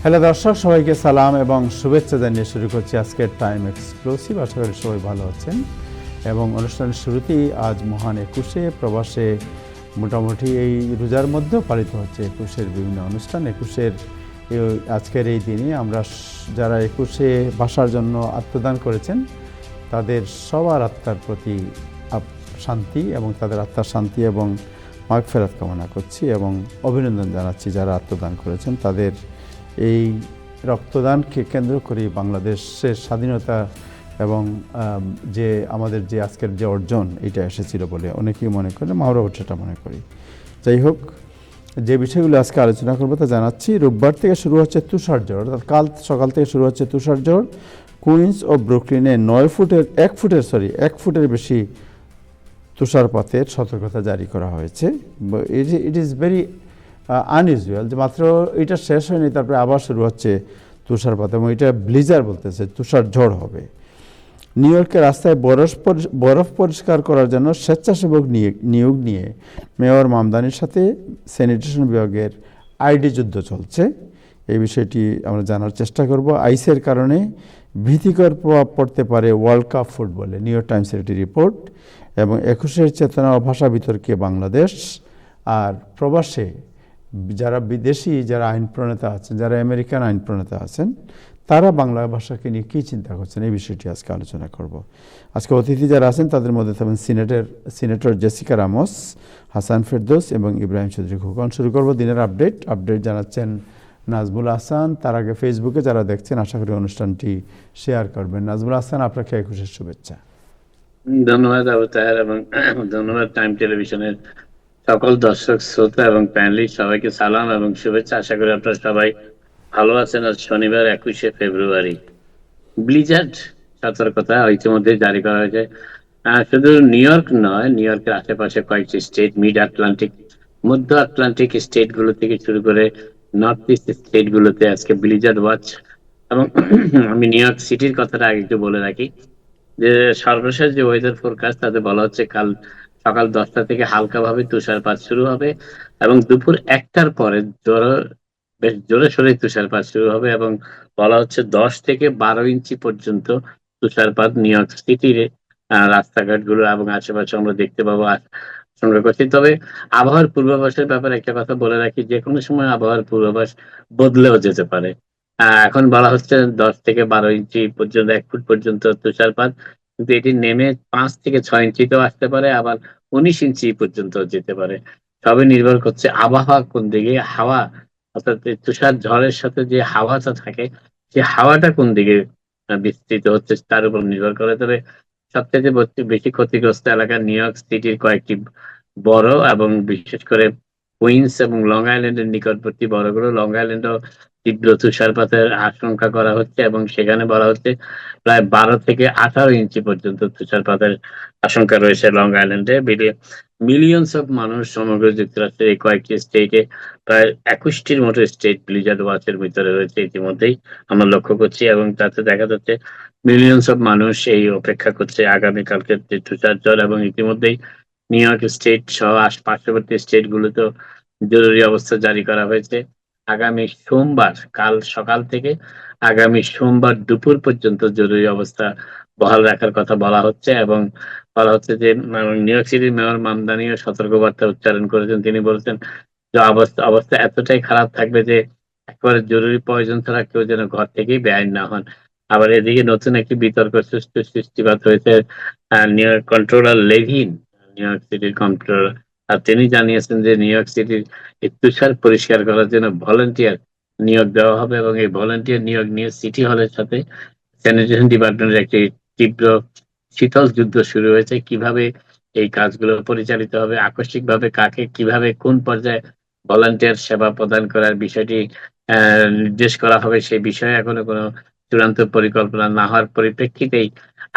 Hello দর্শক, সবাইকে সালাম এবং শুভেচ্ছা জানিয়ে শুরু করছি আজকের টাইম এক্সক্লুসিভ। আশা করি সবাই ভালো আছেন এবং অনুষ্ঠানের শুরুতেই আজ মহান একুশে প্রবাসে মোটামুটি এই রোজার মধ্যেও পালিত হচ্ছে একুশের বিভিন্ন অনুষ্ঠান। একুশের আজকের এই দিনে আমরা যারা একুশে ভাষার জন্য আত্মদান করেছেন তাদের সবার আত্মার প্রতি শান্তি এবং তাদের আত্মার শান্তি এবং মাগফিরাত কামনা করছি এবং অভিনন্দন জানাচ্ছি যারা আত্মদান করেছেন তাদের। এই রক্তদানকে কেন্দ্র করে বাংলাদেশের স্বাধীনতা এবং যে আমাদের যে আজকের যে অর্জন এটা এসেছিল বলে অনেকেই মনে করে, আমরাও সেটা মনে করি। যাই হোক, যে বিষয়গুলো আজকে আলোচনা করবো তা জানাচ্ছি। রোববার থেকে শুরু হচ্ছে তুষার ঝড়, অর্থাৎ কাল সকাল থেকে শুরু হচ্ছে তুষার ঝড়। কুইন্স ও ব্রুকলিনে 1 ফুটের বেশি তুষারপাতের সতর্কতা জারি করা হয়েছে। ইট ইজ ভেরি আনইউজুয়াল যে মাত্র এটা শেষ হয়নি তারপরে আবার শুরু হচ্ছে তুষারপাত এবং এটা ব্লিজার বলতেছে, তুষার ঝড় হবে। নিউ ইয়র্কের রাস্তায় বরফ পরিষ্কার করার জন্য স্বেচ্ছাসেবক নিয়োগ নিয়ে মেয়র মামদানির সাথে স্যানিটেশন বিভাগের আইডি যুদ্ধ চলছে। এই বিষয়টি আমরা জানার চেষ্টা করব। আইসের কারণে ভীতিকর প্রভাব পড়তে পারে ওয়ার্ল্ড কাপ ফুটবলে, নিউ ইয়র্ক টাইমসের একটি রিপোর্ট। এবং একুশের চেতনা ও ভাষা বিতর্কে বাংলাদেশ। আর প্রবাসে যারা বিদেশি যারা আইন প্রণেতা আছেন, যারা আমেরিকান আইন প্রণেতা আছেন, তারা বাংলা ভাষাকে নিয়ে কী চিন্তা করছেন এই বিষয়টি আজকে আলোচনা করব। আজকে অতিথি যারা আছেন তাদের মধ্যে থাকবেন senator Jessica Ramos, Hasan Ferdous এবং ইব্রাহিম চৌধুরী খোকন। শুরু করব দিনের আপডেট জানাচ্ছেন নাজমুল হাসান। তার আগে ফেসবুকে যারা দেখছেন আশা করি অনুষ্ঠানটি শেয়ার করবেন। নাজমুল হাসান, আপনাকে একুশের শুভেচ্ছা। ধন্যবাদ আবু তাহের এবং ধন্যবাদ টাইম টেলিভিশনের সকল দর্শক শ্রোতা এবং প্যানেলিস্ট সবাইকে সালাম এবং শুভেচ্ছা। আশা করি আপনারা সবাই ভালো আছেন। আজ শনিবার 21শে ফেব্রুয়ারি। ব্লিজার্ড সতর্কতা ইতিমধ্যে জারি করা হয়েছে। শুধু নিউ ইয়র্ক নয়, নিউ ইয়র্কের আশেপাশে কয়েকটি স্টেট, মধ্য আটলান্টিক স্টেট গুলো থেকে শুরু করে নর্থ ইস্ট স্টেট গুলোতে আজকে ব্লিজার্ড ওয়াচ। এবং আমি নিউ ইয়র্ক সিটির কথাটা আগে একটু বলে রাখি যে সর্বশেষ যে ওয়েদার ফোরকাস্ট তাতে বলা হচ্ছে কাল সকাল 10টা থেকে হালকা ভাবে তুষারপাত শুরু হবে এবং দুপুর 1টার পরে বেশ জোরে সোরে তুষারপাত শুরু হবে এবং বলা হচ্ছে 10 থেকে 12 ইঞ্চি পর্যন্ত তুষারপাত নিউ ইয়র্ক সিটির রাস্তাঘাট গুলো এবং আশেপাশে আমরা দেখতে পাবো আশঙ্কা করছি। তবে আবহাওয়ার পূর্বাভাসের ব্যাপারে একটা কথা বলে রাখি, যে কোনো সময় আবহাওয়ার পূর্বাভাস বদলেও যেতে পারে। এখন বলা হচ্ছে 10 থেকে 12 ইঞ্চি পর্যন্ত, 1 ফুট পর্যন্ত তুষারপাত, কিন্তু এটি নেমে 5 থেকে 6 ইঞ্চিতেও আসতে পারে, আবার 19 ইঞ্চি পর্যন্ত যেতে পারে। সবই নির্ভর করছে আবহাওয়া কোন দিকে, হাওয়া অর্থাৎ তুষার ঝড়ের সাথে যে হাওয়াটা থাকে সেই হাওয়াটা কোন দিকে বিস্তৃত হচ্ছে তার উপর নির্ভর করে। তবে সবচেয়ে বেশি ক্ষতিগ্রস্ত এলাকা নিউ ইয়র্ক সিটির কয়েকটি বড় এবং বিশেষ করে কুইন্স এবং লং আইল্যান্ডের নিকটবর্তী বড়গুলো। লং আইল্যান্ডও তীব্র তুষারপাতের আশঙ্কা করা হচ্ছে এবং সেখানে বলা হচ্ছে প্রায় 12 থেকে 18 ইঞ্চি পর্যন্ত তুষারপাতের আশঙ্কা রয়েছে লং আইল্যান্ডে। মিলিয়নস অফ মানুষ সমগ্র যুক্তরাষ্ট্রের এই কয়েকটি স্টেটে, প্রায় 21টির মতো স্টেট ব্লিজার্ড ওয়াচের ভিতরে রয়েছে ইতিমধ্যেই আমরা লক্ষ্য করছি। এবং তাতে দেখা যাচ্ছে মিলিয়নস অফ মানুষ এই অপেক্ষা করছে আগামীকালকে যে তুষার ঝড়। এবং ইতিমধ্যেই নিউ ইয়র্ক স্টেট সহ পার্শ্ববর্তী স্টেট গুলোতেও জরুরি অবস্থা জারি করা হয়েছে। আগামী সোমবার কাল সকাল থেকে আগামী সোমবার দুপুর পর্যন্ত জরুরি অবস্থা বহাল রাখার কথা বলা হচ্ছে। এবং বলা হচ্ছে যে নিউ ইয়র্ক সিটির মেয়র মামদানিও সতর্কবার্তা উচ্চারণ করেছেন। তিনি বলছেন যে অবস্থা এতটাই খারাপ থাকবে যে একেবারে জরুরি প্রয়োজন ছাড়া কেউ যেন ঘর থেকেই বের না হন। আবার এদিকে নতুন একটি বিতর্ক সৃষ্টিপাত হয়েছে। New York controller Levine, New York সিটির কন্ট্রোলার, আর তিনি জানিয়েছেন যে নিউ ইয়র্ক সিটির এই তুষার পরিষ্কার করার জন্য ভলান্টিয়ার নিয়োগ দেওয়া হবে এবং এই ভলান্টিয়ার নিয়োগ নিয়ে সিটি হলের সাথে স্যানিটেশন ডিপার্টমেন্টের একটি তীব্র শীতল যুদ্ধ শুরু হয়েছে। কিভাবে এই কাজগুলো পরিচালিত হবে, আকস্মিকভাবে কাকে কিভাবে কোন পর্যায়ে ভলান্টিয়ার সেবা প্রদান করার বিষয়টি নির্দেশ করা হবে, সেই বিষয়ে এখনো কোনো চূড়ান্ত পরিকল্পনা না হওয়ার পরিপ্রেক্ষিতেই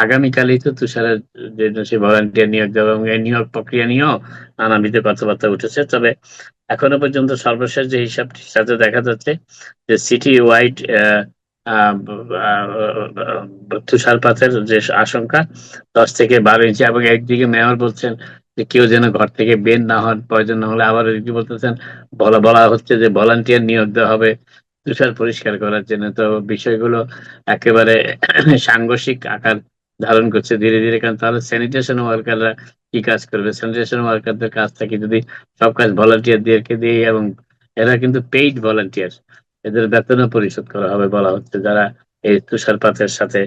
আগামীকালই তো তুষারের জন্য সেই ভলান্টিয়ার নিয়োগ দেওয়া এবং এই নিয়োগ প্রক্রিয়া নিয়েও নানাবিধ কথাবার্তা উঠেছে। তবে এখনো পর্যন্ত সর্বশেষ যে হিসাবটির সাথে দেখা যাচ্ছে যে সিটি ওয়াইড তুষারপাতের যে আশঙ্কা 10 থেকে 12 ইঞ্চি। এবং একদিকে মেয়র বলছেন যে কেউ যেন ঘর থেকে বের না হন, প্রয়োজন না হলে। আবার এদিকে বলতেছেন বলা হচ্ছে যে ভলান্টিয়ার নিয়োগ দেওয়া হবে তুষার পরিষ্কার করার জন্য। তো বিষয়গুলো একেবারে সাংঘর্ষিক আকার ধারণ করছে ধীরে, ধীরে। কারণ তাহলে স্যানিটেশন ওয়ার্কাররা কি কাজ করবে? স্যানিটেশন ওয়ার্কারদের কাজ থাকে যদি সব কাজ ভলান্টিয়ারদেরকে দিয়ে, এবং এরা কিন্তু পেইড ভলান্টিয়ার। এদের বেতনও পরিশোধ করা হবে বলা হচ্ছে, যারা এই তুষারপাতের সাথে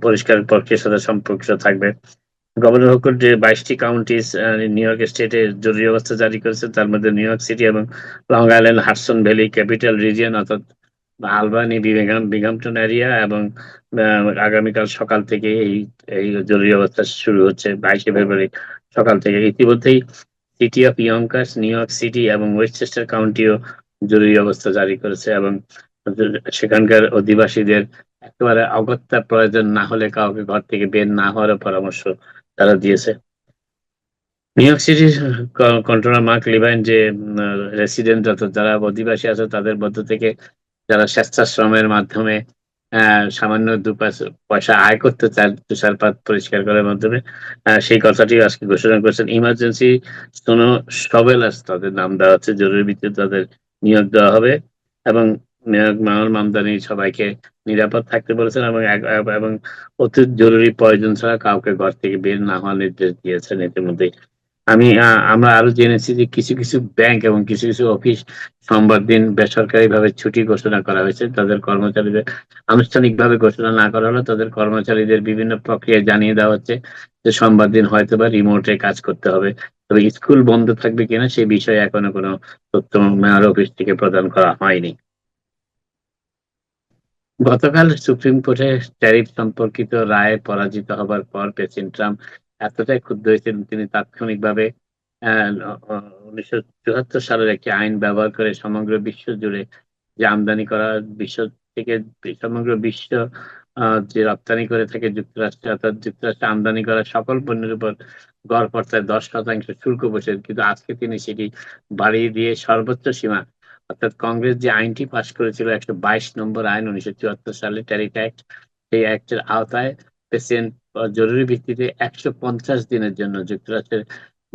পরিষ্কার প্রক্রিয়ার সাথে সম্পর্কিত থাকবে। গভর্নর হুকুর যে ২২টি কাউন্টিজ নিউ ইয়র্ক স্টেটে জরুরি অবস্থা জারি করেছে, তার মধ্যে নিউ ইয়র্ক সিটি এবং long island, Hudson valley, capital region অর্থাৎ আলবানি, বিঘামটন এরিয়া, এবং আগামীকাল সকাল থেকে এই এই জরুরি অবস্থা শুরু হচ্ছে ২২শে ফেব্রুয়ারি সকাল থেকে। ইতিমধ্যেই city of Yonkers, New York city এবং ওয়েস্টচেস্টার কাউন্টিও জরুরি অবস্থা জারি করেছে, এবং সেখানকার অধিবাসীদের একেবারে অগত্যা প্রয়োজন না হলে কাউকে ঘর থেকে বের না হওয়ার পরামর্শ তারা দিয়েছে। নিউ ইয়র্ক সিটির কন্ট্রোলার মার্ক লিভাইন যে রেসিডেন্ট অর্থাৎ যারা অধিবাসী আছে তাদের মধ্য থেকে যারা স্বেচ্ছাশ্রমের মাধ্যমে সামান্য পয়সা আয় করতে চায় তুষারপাত পরিষ্কার করার মাধ্যমে, সেই কথাটি আজকে ঘোষণা করেছেন। ইমার্জেন্সি স্নো শভেলার্স তাদের নাম দেওয়া হচ্ছে, জরুরি ভিত্তিতে তাদের নিয়োগ দেওয়া হবে, এবং মানব আমদানি সবাইকে নিরাপদ থাকতে বলেছেন, এবং অতি জরুরি প্রয়োজন ছাড়া কাউকে ঘর থেকে বের না হওয়ার নির্দেশ দিয়েছেন ইতিমধ্যে। আমরা আরো জেনেছি যে কিছু কিছু ব্যাংক এবং কিছু কিছু অফিস সোমবার দিন বেসরকারিভাবে ছুটি ঘোষণা করা হয়েছে। তাদের কর্মচারীদের আনুষ্ঠানিকভাবে ঘোষণা না করা হলেও তাদের কর্মচারীদের বিভিন্ন প্রক্রিয়ায় জানিয়ে দেওয়া হচ্ছে যে সোমবার দিন হয়তোবা রিমোটে কাজ করতে হবে। তবে স্কুল বন্ধ থাকবে কিনা সেই বিষয়ে এখনো কোনো তথ্য মেয়র অফিস থেকে প্রদান করা হয়নি। গতকাল সুপ্রিম কোর্টে ট্যারিফ সম্পর্কিত রায়ে পরাজিত হবার পর প্রেসিডেন্ট ট্রাম্প এতটাই ক্ষুব্ধ হয়েছেন, তিনি তাৎক্ষণিকভাবে 1974 সালের একটি আইন ব্যবহার করে সমগ্র বিশ্ব জুড়ে যে আমদানি করা, বিশ্ব থেকে সমগ্র বিশ্ব যে রপ্তানি করে থাকে যুক্তরাষ্ট্রে, অর্থাৎ যুক্তরাষ্ট্রে আমদানি করা সকল পণ্যের উপর গড়পড়তায় 10% শুল্ক বসে। কিন্তু আজকে তিনি সেটি বাড়িয়ে দিয়ে সর্বোচ্চ সীমা, অর্থাৎ কংগ্রেস যে আইনটি পাশ করেছিল 122 নম্বর আইন 1974 সালে ট্যারিফ অ্যাক্ট, সেই অ্যাক্টের আওতায় প্রেসিডেন্ট জরুরি ভিত্তিতে 150 দিনের জন্য যুক্তরাষ্ট্রের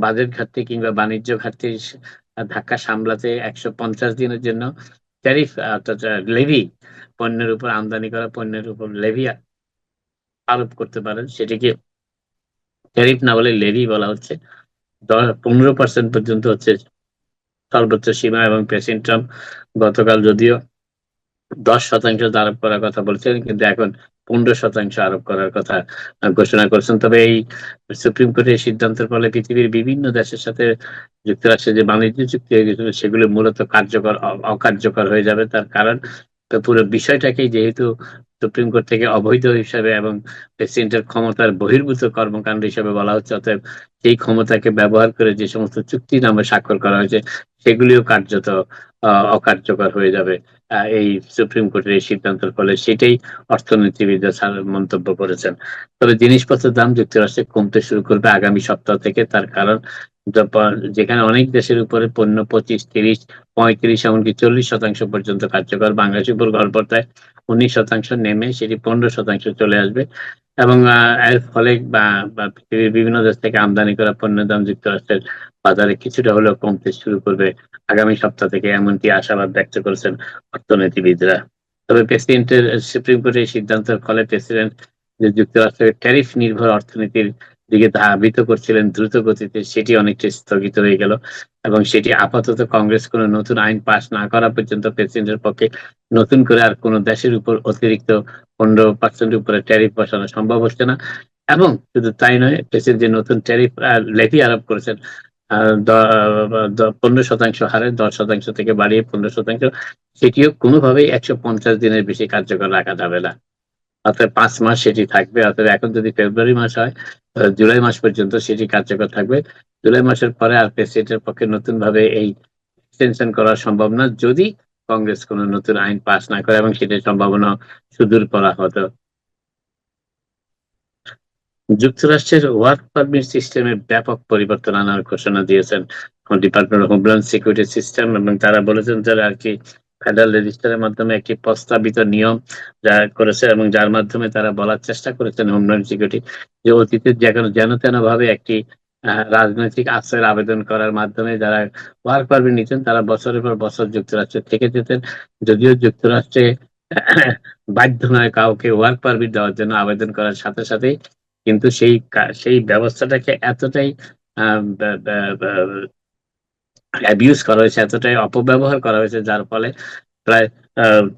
বাজেট ঘাটতি কিংবা বাণিজ্য ঘাটতির ধাক্কা সামলাতে 150 দিনের জন্য ট্যারিফ অর্থাৎ লেভি, পণ্যের উপর আমদানি করা পণ্যের উপর লেভি আরোপ করতে পারেন। সেটিকে ট্যারিফ না বলে লেভি বলা হচ্ছে। 15% পর্যন্ত হচ্ছে সর্বোচ্চ সীমা, এবং প্রেসিডেন্ট ট্রাম্প গতকাল যদিও 10% আরোপ করার কথা বলছিলেন, কিন্তু এখন 15% আরোপ করার কথা ঘোষণা করেছেন। তবে এই সুপ্রিম কোর্টের সিদ্ধান্তের ফলে পৃথিবীর বিভিন্ন দেশের সাথে যুক্তরাষ্ট্রের যে বাণিজ্য চুক্তি হয়ে গেছিল সেগুলো মূলত অকার্যকর হয়ে যাবে। তার কারণ পুরো বিষয়টাকেই যেহেতু সুপ্রিম কোর্ট থেকে অবৈধ হিসাবে এবং প্রেসিডেন্টের ক্ষমতার বহির্ভূত কর্মকাণ্ড হিসেবে বলা হচ্ছে, অতএব সেই ক্ষমতাকে ব্যবহার করে যে সমস্ত চুক্তি নামে স্বাক্ষর করা হয়েছে সেগুলিও কার্যত অকার্যকর হয়ে যাবে এই সুপ্রিম কোর্টের এই সিদ্ধান্তের ফলে। সেটাই অর্থনীতিবিদরা মন্তব্য করেছেন। তবে জিনিসপত্রের দাম যুক্তরাষ্ট্রে কমতে শুরু করবে আগামী সপ্তাহ থেকে। তার কারণ যেখানে অনেক দেশের উপরে পণ্য 25, 30, 35 এমনকি 40% পর্যন্ত কার্যকর, বাংলাদেশের উপর গড়পড়তায় 19% নেমে সেটি 15% চলে আসবে, এবং এর ফলে পৃথিবীর বিভিন্ন দেশ থেকে আমদানি করা পণ্যের দাম যুক্তরাষ্ট্রের বাজারে কিছুটা হলেও কমতে শুরু করবে আগামী সপ্তাহ থেকে, এমনটি আশাবাদ ব্যক্ত করেছেন অর্থনীতিবিদরা। তবে প্রেসিডেন্টের সুপ্রিম কোর্টের সিদ্ধান্তের ফলে প্রেসিডেন্ট যে যুক্তরাষ্ট্রের ট্যারিফ নির্ভর অর্থনীতির দিকে ধাবিত করছিলেন দ্রুত গতিতে, সেটি অনেকটা স্থগিত হয়ে গেল, এবং সেটি আপাতত কংগ্রেস কোনো নতুন আইন পাশ না করা পর্যন্ত প্রেসিডেন্টের পক্ষে নতুন করে আর কোনো দেশের উপর অতিরিক্ত 15% উপরে ট্যারিফ বসানো সম্ভব হচ্ছে না। এবং শুধু তাই নয়, প্রেসিডেন্ট যে নতুন ট্যারিফ লেভি আরোপ করেছেন 15% হারে 10% থেকে বাড়িয়ে 15%, সেটিও কোনোভাবেই 150 দিনের বেশি কার্যকর রাখা যাবে না। অর্থাৎ 5 মাস সেটি থাকবে। অর্থাৎ এখন যদি ফেব্রুয়ারি মাস হয়, জুলাই মাস পর্যন্ত সেটি কার্যকর থাকবে। জুলাই মাসের পরে আর প্রেসিডেন্টের পক্ষে নতুন ভাবে এই এক্সটেনশন করা সম্ভব না, যদি কংগ্রেস কোনো নতুন আইন পাস না করে, এবং সেটির সম্ভাবনা সুদূর করা হতো। যুক্তরাষ্ট্রের ওয়ার্ক পারমিট সিস্টেমে ব্যাপক পরিবর্তন আনার ঘোষণা দিয়েছেন department of homeland security system, এবং তারা বলেছেন যারা আর কি ফেডারেল রেজিস্টারের মাধ্যমে একটি প্রস্তাবিত নিয়ম যা করেছে, এবং যার মাধ্যমে তারা বলার চেষ্টা করেছেন হোমল্যান্ড সিকিউরিটি যে অতীতে যেন তেন ভাবে একটি রাজনৈতিক আশ্রয়ের আবেদন করার মাধ্যমে যারা ওয়ার্ক পারমিট নিতেন তারা বছরের পর বছর যুক্তরাষ্ট্রে থেকে যেতেন। যদিও যুক্তরাষ্ট্রে বাধ্য নয় কাউকে ওয়ার্ক পারমিট দেওয়ার জন্য আবেদন করার সাথে সাথে, কিন্তু সেই ব্যবস্থাটাকে এতটাই অ্যাবিউজ করা হয়েছে, এতটাই অপব্যবহার করা হয়েছে, যার ফলে প্রায়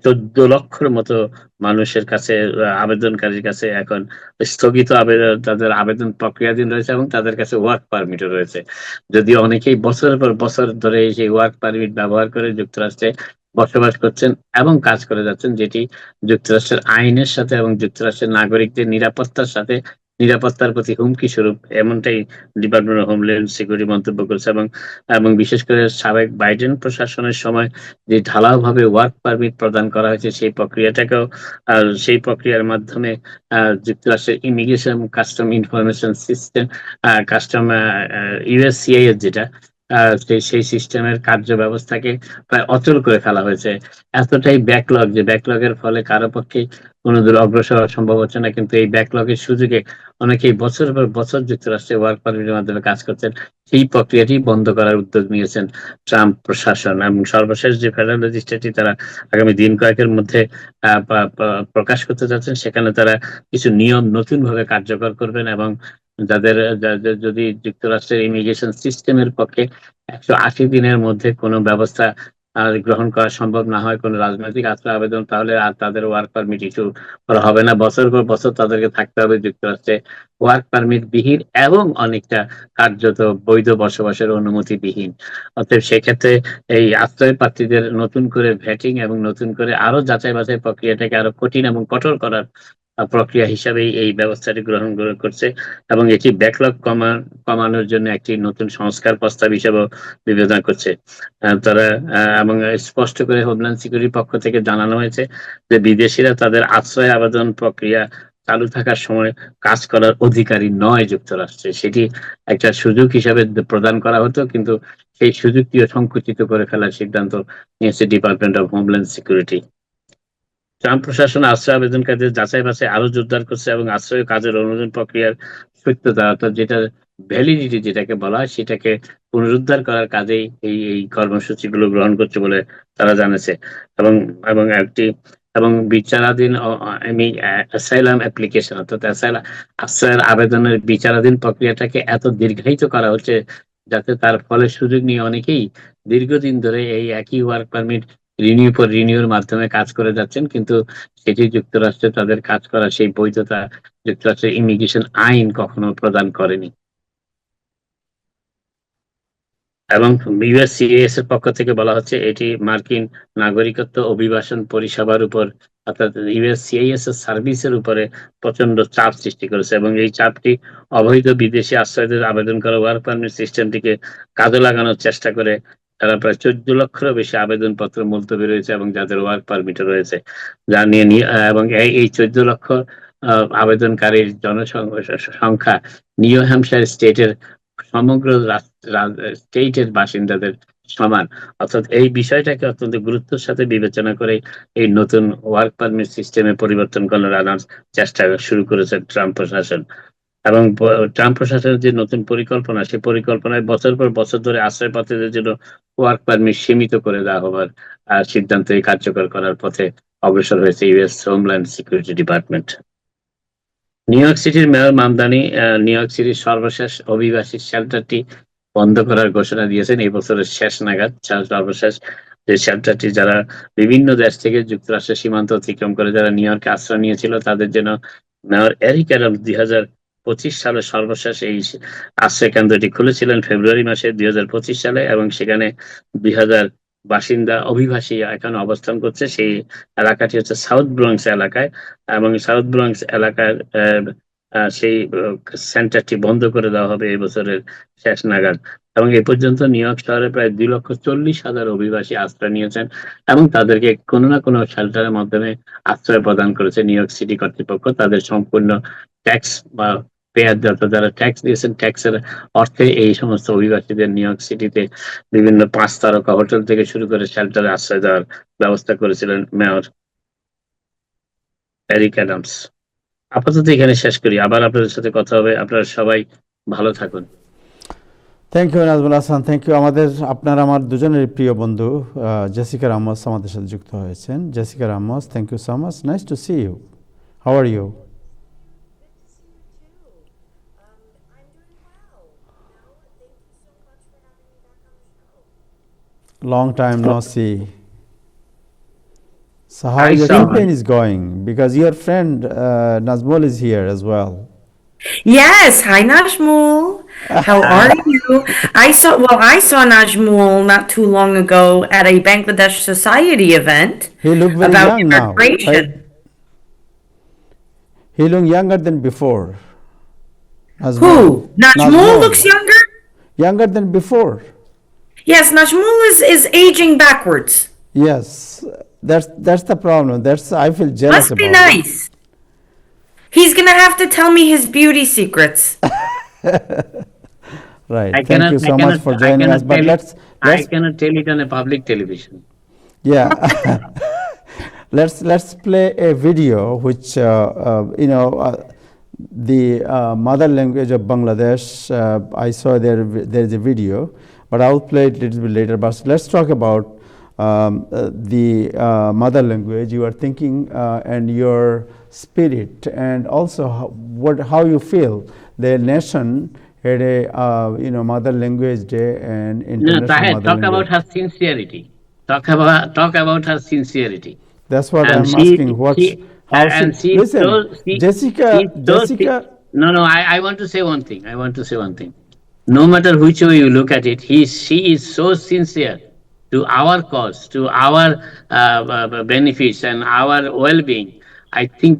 14 লক্ষের মতো মানুষের কাছে, আবেদনকারীর কাছে এখন স্থগিত আবেদন, তাদের আবেদন প্রক্রিয়াধীন রয়েছে এবং তাদের কাছে ওয়ার্ক পারমিটও রয়েছে। যদিও অনেকেই বছরের পর বছর ধরে সেই ওয়ার্ক পারমিট ব্যবহার করে যুক্তরাষ্ট্রে বসবাস করছেন এবং কাজ করে যাচ্ছেন, যেটি যুক্তরাষ্ট্রের আইনের সাথে এবং যুক্তরাষ্ট্রের নাগরিকদের নিরাপত্তার সাথে, নিরাপত্তার প্রতি হুমকি স্বরূপ, এমনটাই ডিপার্টমেন্ট অফ হোমল্যান্ড সিকিউরিটি মন্তব্য করেছে। এবং এবং বিশেষ করে সাবেক বাইডেন প্রশাসনের সময় যে ঢালাওভাবে ওয়ার্ক পারমিট প্রদান করা হয়েছে, সেই প্রক্রিয়াটাকেও, সেই প্রক্রিয়ার মাধ্যমে যুক্তরাষ্ট্রের immigration custom information system, custom USCIS যেটা, সেই সিস্টেমের কার্য ব্যবস্থাকে প্রায় অচল করে ফেলা হয়েছে। এতটাই ব্যাকলগ, যে ব্যাকলগের ফলে কারো পক্ষে কোনো দূর অগ্রসর হওয়া সম্ভব হচ্ছে না, কিন্তু এই ব্যাকলগের সুযোগে অনেকেই বছরের পর বছর যুক্তরাষ্ট্রে ওয়ার্ক পারমিটের মাধ্যমে কাজ করছেন। সেই প্রক্রিয়াটি বন্ধ করার উদ্যোগ নিয়েছেন ট্রাম্প প্রশাসন, এবং সর্বশেষ যে ফেডারেল রেজিস্ট্রেটি তারা আগামী দিন কয়েকের মধ্যে প্রকাশ করতে যাচ্ছেন, সেখানে তারা কিছু নিয়ম নতুন ভাবে কার্যকর করবেন, এবং যাদের যদি যুক্তরাষ্ট্রের ইমিগ্রেশন সিস্টেমের পক্ষে 180 দিনের মধ্যে কোনো ব্যবস্থা গ্রহণ করা সম্ভব না হয়, কোনো রাজনৈতিক আশ্রয় আবেদন, তাহলে আর তাদের ওয়ার্ক পারমিট ইস্যু করা হবে না। বছর পর বছর তাদেরকে থাকতে হবে যুক্তরাষ্ট্রে ওয়ার্ক পারমিট বিহীন এবং অনেকটা কার্যত বৈধ বসবাসের অনুমতি বিহীন। অতএব সেক্ষেত্রে এই আশ্রয় প্রার্থীদের নতুন করে ভেটিং এবং নতুন করে আরো যাচাই বাছাই প্রক্রিয়াটাকে আরো কঠিন এবং কঠোর করার প্রক্রিয়া হিসাবে এই ব্যবস্থাটি গ্রহণ করছে, এবং এটি ব্যাকলগ কমানোর জন্য একটি নতুন সংস্কার প্রস্তাব হিসেবে বিবেচনা করছে তারা। এবং স্পষ্ট করে হোমল্যান্ড সিকিউরিটির পক্ষ থেকে জানানো হয়েছে যে বিদেশিরা তাদের আশ্রয় আবেদন প্রক্রিয়া চালু থাকার সময় কাজ করার অধিকারী নয় যুক্তরাষ্ট্রে। সেটি একটা সুযোগ হিসাবে প্রদান করা হতো, কিন্তু সেই সুযোগটিও সংকুচিত করে ফেলার সিদ্ধান্ত নিয়েছে department of homeland security. Trump প্রশাসন আশ্রয় আবেদনকারীদের যাচাই বাছাই আরো জোরদার করছে, এবং আশ্রয় কাজের অনুমোদন প্রক্রিয়ার সত্যতা, অর্থাৎ যেটা ভ্যালিডিটি যেটাকে বলা হয়, সেটাকে পুনরুদ্ধার করার কাজেই এই কর্মসূচিগুলো গ্রহণ করছে বলে তারা জানাচ্ছে। এবং এবং একটি এবং বিচারাধীন অ্যাসাইলাম অ্যাপ্লিকেশন, অর্থাৎ আশ্রয়ের আবেদনের বিচারাধীন প্রক্রিয়াটাকে এত দীর্ঘায়িত করা হচ্ছে, যাতে তার ফলে সুযোগ নিয়ে অনেকেই দীর্ঘদিন ধরে এই একই ওয়ার্ক পারমিট রিনিউর মাধ্যমে কাজ করে যাচ্ছেন, কিন্তু সেটি যুক্তরাষ্ট্রে তাদের কাজ করা সেই বৈধতা যুক্তরাষ্ট্রের ইমিগ্রেশন আইন কখনো প্রদান করেনি। এবং ইউএসসিএস এর পক্ষ থেকে বলা হচ্ছে এটি মার্কিন নাগরিকত্ব অভিবাসন পরিষেবার উপর, অর্থাৎ ইউএসসিএস এর সার্ভিসের উপরে প্রচন্ড চাপ সৃষ্টি করেছে, এবং এই চাপটি অবৈধ বিদেশি আশ্রয়দের আবেদন করা ওয়ার্ক পারমিট সিস্টেমটিকে কাজে লাগানোর চেষ্টা করে। তারা প্রায় 14 লক্ষেরও বেশি আবেদনপত্র মুলতবি রয়েছে এবং যাদের ওয়ার্ক পারমিট রয়েছে, যা নিয়ে এবং এই 14 লক্ষ আবেদনকারীর জনসংখ্যা নিউ হ্যাম্পশায়ার স্টেটের সমগ্র স্টেটের বাসিন্দাদের সমান। অর্থাৎ এই বিষয়টাকে অত্যন্ত গুরুত্বের সাথে বিবেচনা করে এই নতুন ওয়ার্ক পারমিট সিস্টেমে পরিবর্তন আনার চেষ্টা শুরু করেছে ট্রাম্প প্রশাসন। এবং ট্রাম্প প্রশাসনের যে নতুন পরিকল্পনা, সেই পরিকল্পনায় বছর পর বছর ধরে আশ্রয় প্রার্থীদের জন্য ওয়ার্ক পারমিট সীমিত করে দেওয়া হবার সিদ্ধান্ত কার্যকর করার পথে অগ্রসর হয়েছে US homeland security department. New York সিটির মেয়র মামদানি নিউ ইয়র্ক সিটির সর্বশেষ অভিবাসী শেল্টারটি বন্ধ করার ঘোষণা দিয়েছেন এই বছরের শেষ নাগাদ। সর্বশেষ যে শেল্টারটি যারা বিভিন্ন দেশ থেকে যুক্তরাষ্ট্রের সীমান্ত অতিক্রম করে যারা নিউ ইয়র্কে আশ্রয় নিয়েছিল, তাদের জন্য মেয়র এরিক অ্যাডামস 2025 সালে সর্বশেষ এই আশ্রয় কেন্দ্রটি খুলেছিলেন ফেব্রুয়ারি মাসে 2025 সালে, এবং সেখানে 2000 বাসিন্দা অভিবাসী এখন অবস্থান করছে। সেই এলাকাটি হচ্ছে সাউথ ব্রঙ্কস এলাকায়, এবং সাউথ ব্রঙ্কস এলাকার সেই সেন্টারটি বন্ধ করে দেওয়া হবে এই বছরের শেষ নাগাদ। এবং এ পর্যন্ত নিউ ইয়র্ক শহরে প্রায় 2,40,000 অভিবাসী আশ্রয় নিয়েছেন, এবং তাদেরকে কোনো না কোনো শেল্টারের মাধ্যমে আশ্রয় প্রদান করেছে নিউ ইয়র্ক সিটি কর্তৃপক্ষ। তাদের সম্পূর্ণ ট্যাক্স বা পেয়ার, যারা ট্যাক্স দিয়েছেন, ট্যাক্সের অর্থে এই সমস্ত অভিবাসীদের নিউ ইয়র্ক সিটিতে বিভিন্ন 5 তারকা হোটেল থেকে শুরু করে শেল্টারে আশ্রয় দেওয়ার ব্যবস্থা করেছিলেন মেয়র এরিক অ্যাডামস। আপাতত এখানে শেষ করি, আবার আপনাদের সাথে কথা হবে। আপনারা সবাই ভালো থাকুন। Thank you Nazmul Hasan, thank you. আপনার আমার দুজনের প্রিয় বন্ধু জেসিকা রামোস আমাদের সাথে যুক্ত হয়েছেন। Jessica Ramos, thank you so much, nice to see you. How are you? Long time no see. So how Hi, your Sam. campaign is going? Because your friend Nazmul is here as well. Yes, hi Najmul. How are you? I saw Najmul not too long ago at a Bangladesh Society event He look very about young now, immigration. right? He look younger than before. Nazmul. Who? Najmul Nazmul. looks younger? Younger than before. Yes, Najmul is aging backwards. Yes, that's the problem. I feel jealous Must be about it. nice. He's gonna have to tell me his beauty secrets. Right. I Thank cannot, you I so much cannot, for I joining cannot us. But tell it, let's I cannot tell it on a public television. yeah. Let's play a video which the mother language of Bangladesh. I saw there is a video, but I'll play it a little bit later. But let's talk about the mother language you are thinking and your spirit, and also how you feel the nation had a mother language day and No, international Tahir, mother talk about language. her sincerity. Talk about her sincerity. That's what And I'm she, asking. she, and she Listen, so, she, Jessica, she's so, Jessica. no, I want to say one thing. I want to say one thing. No matter which way you look at it, she is so sincere to our cause, to our benefits and our well-being. I think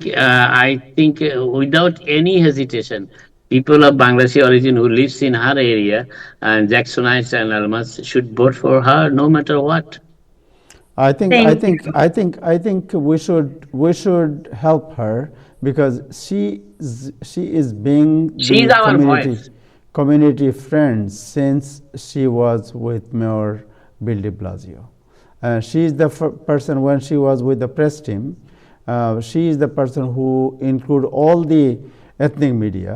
without any hesitation, people of Bangladeshi origin who lives in her area and Jacksonites and Almas should vote for her no matter what. I think we should help her because she is being She's the our voice. community friend since she was with Mayor Bill de Blasio. She is the person when she was with the press team. She is the person who include all the ethnic media.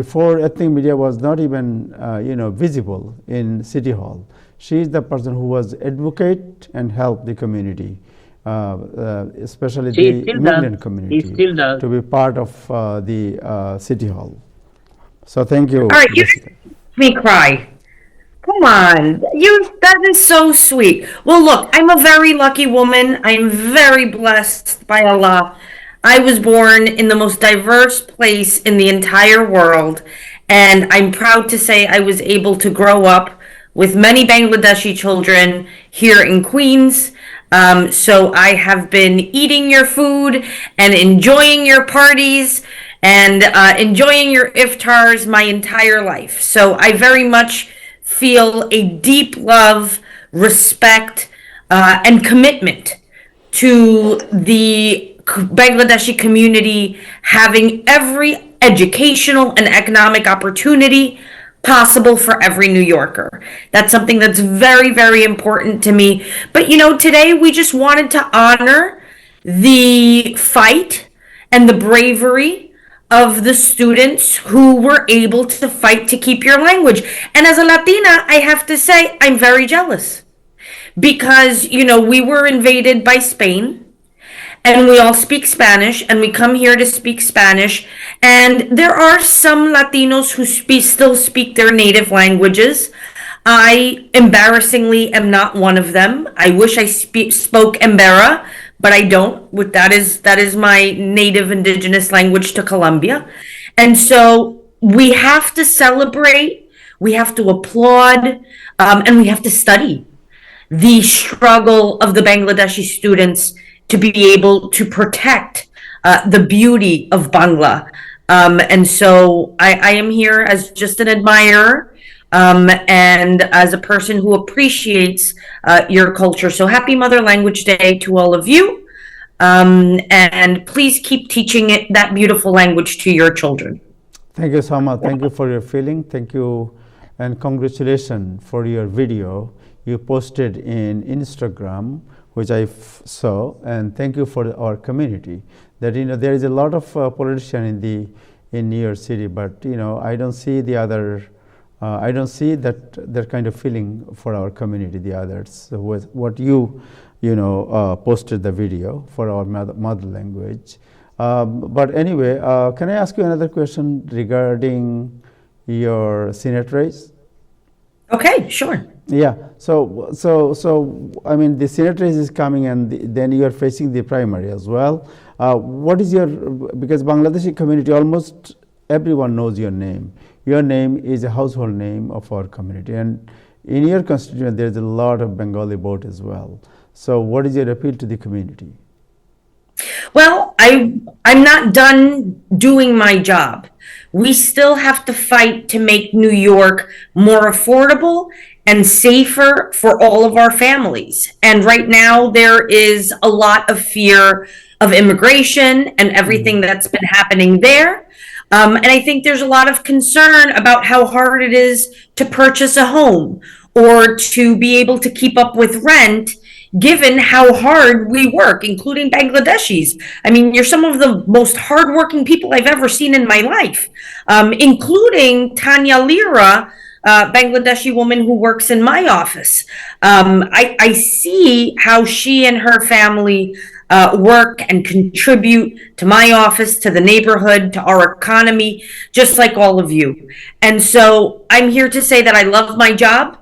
Before ethnic media was not even visible in City Hall. She is the person who was advocate and help the community, especially She the still immigrant does. community, She still does. to be part of the City Hall. So thank you. All right, you Jessica. make me cry. Come on, that is so sweet. Well, look, I'm a very lucky woman. I'm very blessed by Allah. I was born in the most diverse place in the entire world, and I'm proud to say I was able to grow up with many Bangladeshi children here in Queens. So I have been eating your food and enjoying your parties and enjoying your iftars my entire life. So I very much feel a deep love, respect, and commitment to the Bangladeshi community having every educational and economic opportunity possible for every New Yorker. That's something that's very, very important to me. But today we just wanted to honor the fight and the bravery of the students who were able to fight to keep your language. And as a Latina, I have to say, I'm very jealous because, we were invaded by Spain and we all speak Spanish and we come here to speak Spanish. And there are some Latinos who still speak their native languages. I embarrassingly am not one of them. I wish I spoke Embera, but I don't. That is my native indigenous language to Colombia. And so we have to celebrate, we have to applaud, and we have to study the struggle of the Bangladeshi students to be able to protect the beauty of Bangla. And so I am here as just an admirer and as a person who appreciates your culture. So happy Mother Language Day to all of you. And please keep teaching that beautiful language to your children. Thank you so much. Thank you for your feeling. Thank you and congratulations for your video you posted in Instagram, which I saw, and thank you for our community. That there is a lot of politician in New York City, but I don't see the other I don't see that kind of feeling for our community, the others. So what you posted the video for our mother language. But anyway, can I ask you another question regarding your Senate race? Okay, sure. Yeah. So I mean, the Senate race is coming, and then you are facing the primary as well. What is your, because Bangladeshi community, almost everyone knows your name. Your name is a household name of our community, and in your constituency there is a lot of Bengali vote as well. So what is your appeal to the community? Well, I'm not done doing my job. We still have to fight to make New York more affordable and safer for all of our families. And right now there is a lot of fear of immigration and everything that's been happening there. And I think there's a lot of concern about how hard it is to purchase a home or to be able to keep up with rent, given how hard we work, including Bangladeshis. I mean, you're some of the most hardworking people I've ever seen in my life, including Tanya Lira, Bangladeshi woman who works in my office. I see how she and her family work and contribute to my office, to the neighborhood, to our economy, just like all of you. And so I'm here to say that I love my job.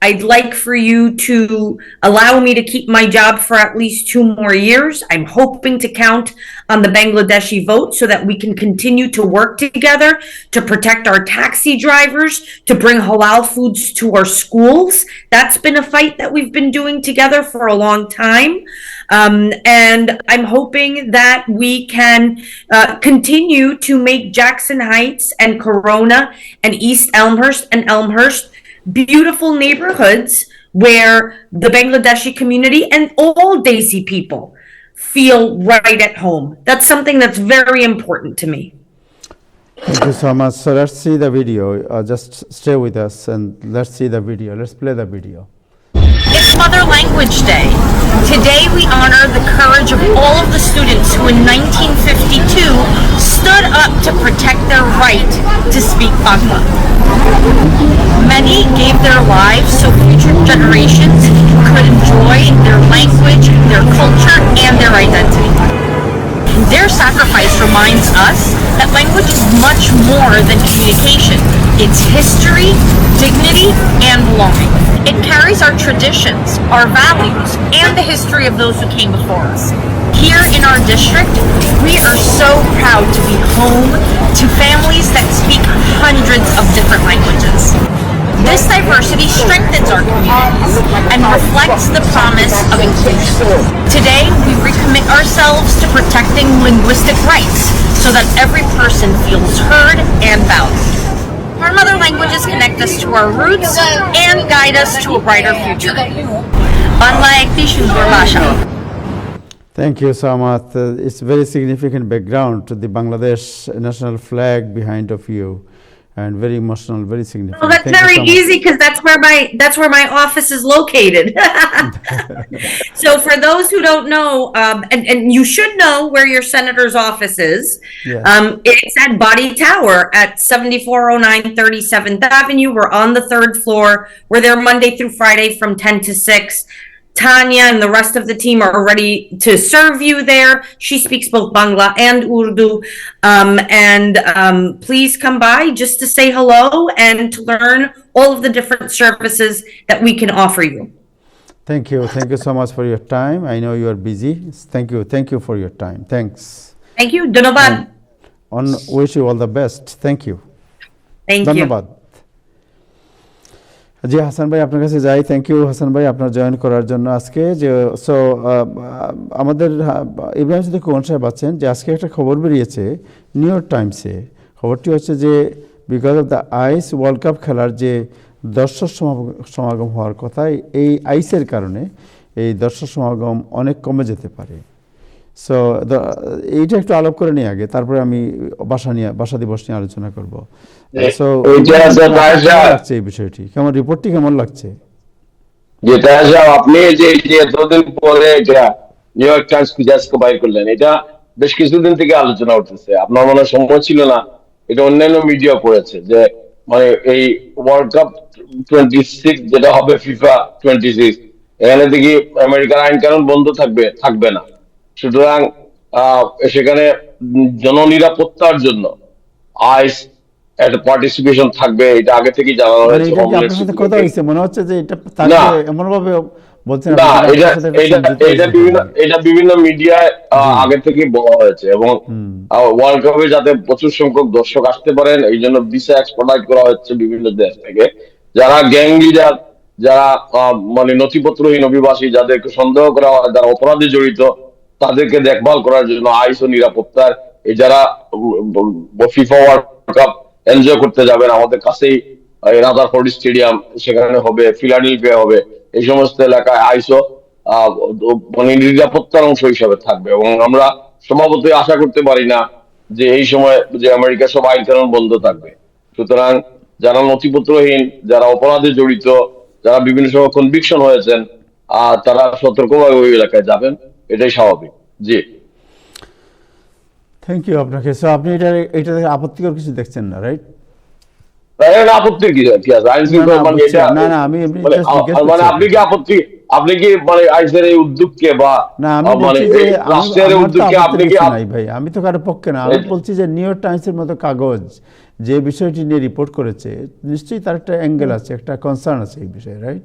I'd like for you to allow me to keep my job for at least 2 more years. I'm hoping to count on the Bangladeshi vote so that we can continue to work together to protect our taxi drivers, to bring halal foods to our schools. That's been a fight that we've been doing together for a long time. And I'm hoping that we can continue to make Jackson Heights and Corona and East Elmhurst and Elmhurst beautiful neighborhoods where the Bangladeshi community and all Desi people feel right at home. That's something that's very important to me. Thank you so much. So let's see the video. Just stay with us and let's see the video. Let's play the video. It's Mother Language Day. Today we honor the courage of all of the students who in 1952 stood up to protect their right to speak Bangla. Many gave their lives so future generations could enjoy their language, their culture, and their identity. Their sacrifice reminds us that language is much more than communication. It's history, dignity, and belonging. It carries our traditions, our values, and the history of those who came before us. Here in our district, we are so proud to be home to families that speak hundreds of different languages. This diversity strengthens our communities and reflects the promise of inclusion. Today, we recommit ourselves to protecting linguistic rights so that every person feels heard and valued. Our mother languages connect us to our roots and guide us to a brighter future. Bangla ekti sundor bhasha. Thank you so much. It's very significant background to the Bangladesh national flag behind of you, and very emotional, very significant. Well, that's Thank you very so much. easy because that's where my office is located. So for those who don't know, and you should know where your senator's office is. Yeah. It's at Body Tower at 7409 37th Avenue. We're on the 3rd floor. We're there Monday through Friday from 10 to 6. Tanya and the rest of the team are ready to serve you there. She speaks both Bangla and Urdu. Please come by just to say hello and to learn all of the different services that we can offer you. Thank you. Thank you so much for your time. I know you are busy. Thank you. Thank you for your time. Thanks. Thank you. Dhanyabad. Wish you all the best. Thank you. Thank you. ধন্যবাদ। জি হাসান ভাই আপনার কাছে যাই। Thank you Hasan ভাই আপনার join করার জন্য আজকে। যে সো আমাদের ইব্রাহিম সিদ্দিক কোন সাহেব আছেন যে আজকে একটা খবর বেরিয়েছে নিউ ইয়র্ক টাইমসে। খবরটি হচ্ছে যে because of the ICC world cup খেলার যে দর্শক সমাগম হওয়ার কথা, এই আইসের কারণে এই দর্শক সমাগম অনেক কমে যেতে পারে। সো এইটা একটু আলাপ করে নিয়ে আগে, তারপরে আমি ভাষা দিবস নিয়ে আলোচনা করবো। সো লাগছে এই বিষয়টি, কেমন রিপোর্টটি কেমন লাগছে? যেটা আপনি যে এতদিন পরে এটা নিউ ইয়র্ক টাইমস আজকে বাইর করলেন, এটা বেশ কিছুদিন থেকে আলোচনা উঠতেছে। আপনার মনে সময় ছিল না, এটা অন্যান্য মিডিয়া করেছে যে মানে এই ওয়ার্ল্ড কাপ 26 যেটা হবে ফিফা 26, এখানে দেখি আমেরিকার আইন কানুন বন্ধ থাকবে না। সুতরাং সেখানে জননিরাপত্তার জন্য আইস একটা পার্টিসিপেশন থাকবে, এটা আগে থেকেই জানানো মানে হয়েছে এটা কি হোমল্যান্ড আপনার সাথে কথা সিকিউরিটি। হয়েছে? মনে হচ্ছে যে এটা না। তাকে এমন ভাবে বলছেন না, আপনি যে এটা আপনার সাথে একটা এটা সমঝোতা এটা হয়েছে বিভিন্ন এখানে। এটা বিভিন্ন মিডিয়ায় আগে থেকে বলা হয়েছে, এবং হুম। ওয়ার্ল্ড কাপে যাতে প্রচুর সংখ্যক দর্শক আসতে পারেন এই জন্য ভিসা এক্সপোর্ট করা হচ্ছে বিভিন্ন দেশ থেকে। যারা গ্যাং লিডার, যারা মানে নথিপত্রহীন অভিবাসী, যাদেরকে সন্দেহ করা হয় যারা অপরাধে জড়িত, তাদেরকে দেখভাল করার জন্য আইস ও নিরাপত্তার এই যারা ফিফা ওয়ার্ল্ড কাপ এনজয় করতে যাবেন আমাদের কাছেই, রাদারফোর্ড স্টেডিয়াম সেখানে হবে, ফিলাডেলফিয়া হবে, এই সমস্ত এলাকায় আইসো মানে নিরাপত্তার অংশ হিসাবে থাকবে। এবং আমরা স্বভাবতই আশা করতে পারি না যে এই সময় যে আমেরিকার সব আইন কানুন বন্ধ থাকবে। সুতরাং যারা নথিপত্রহীন, যারা অপরাধে জড়িত, যারা বিভিন্ন সময় কনভিকশন হয়েছেন, তারা সতর্কভাবে ওই এলাকায় যাবেন, এটাই স্বাভাবিক। জি, থ্যাংক ইউ আপনাকে। সো আপনি এটা আপত্তিকর কিছু দেখছেন না, রাইট? আপত্তির কি আছে? আইন শৃঙ্খলা মানে এটা না, আমি এমনি মানে just জিজ্ঞেস মানে করছি। আপনি কি মানে আইসের এই উদ্যোগকে বা না, আমি মানে বলছি যে এই রাষ্ট্রের এই আমার তো উদ্যোগকে আপত্তি আপনি কি কিছু নাই ভাই, আমি তো কারো পক্ষে না। আমি বলছি যে নিউ ইয়র্ক টাইমসের মতো কাগজ যে বিষয়টি নিয়ে রিপোর্ট করেছে, নিশ্চয়ই তার একটা অ্যাঙ্গেল আছে, একটা কনসার্ন আছে এই বিষয়ে, রাইট?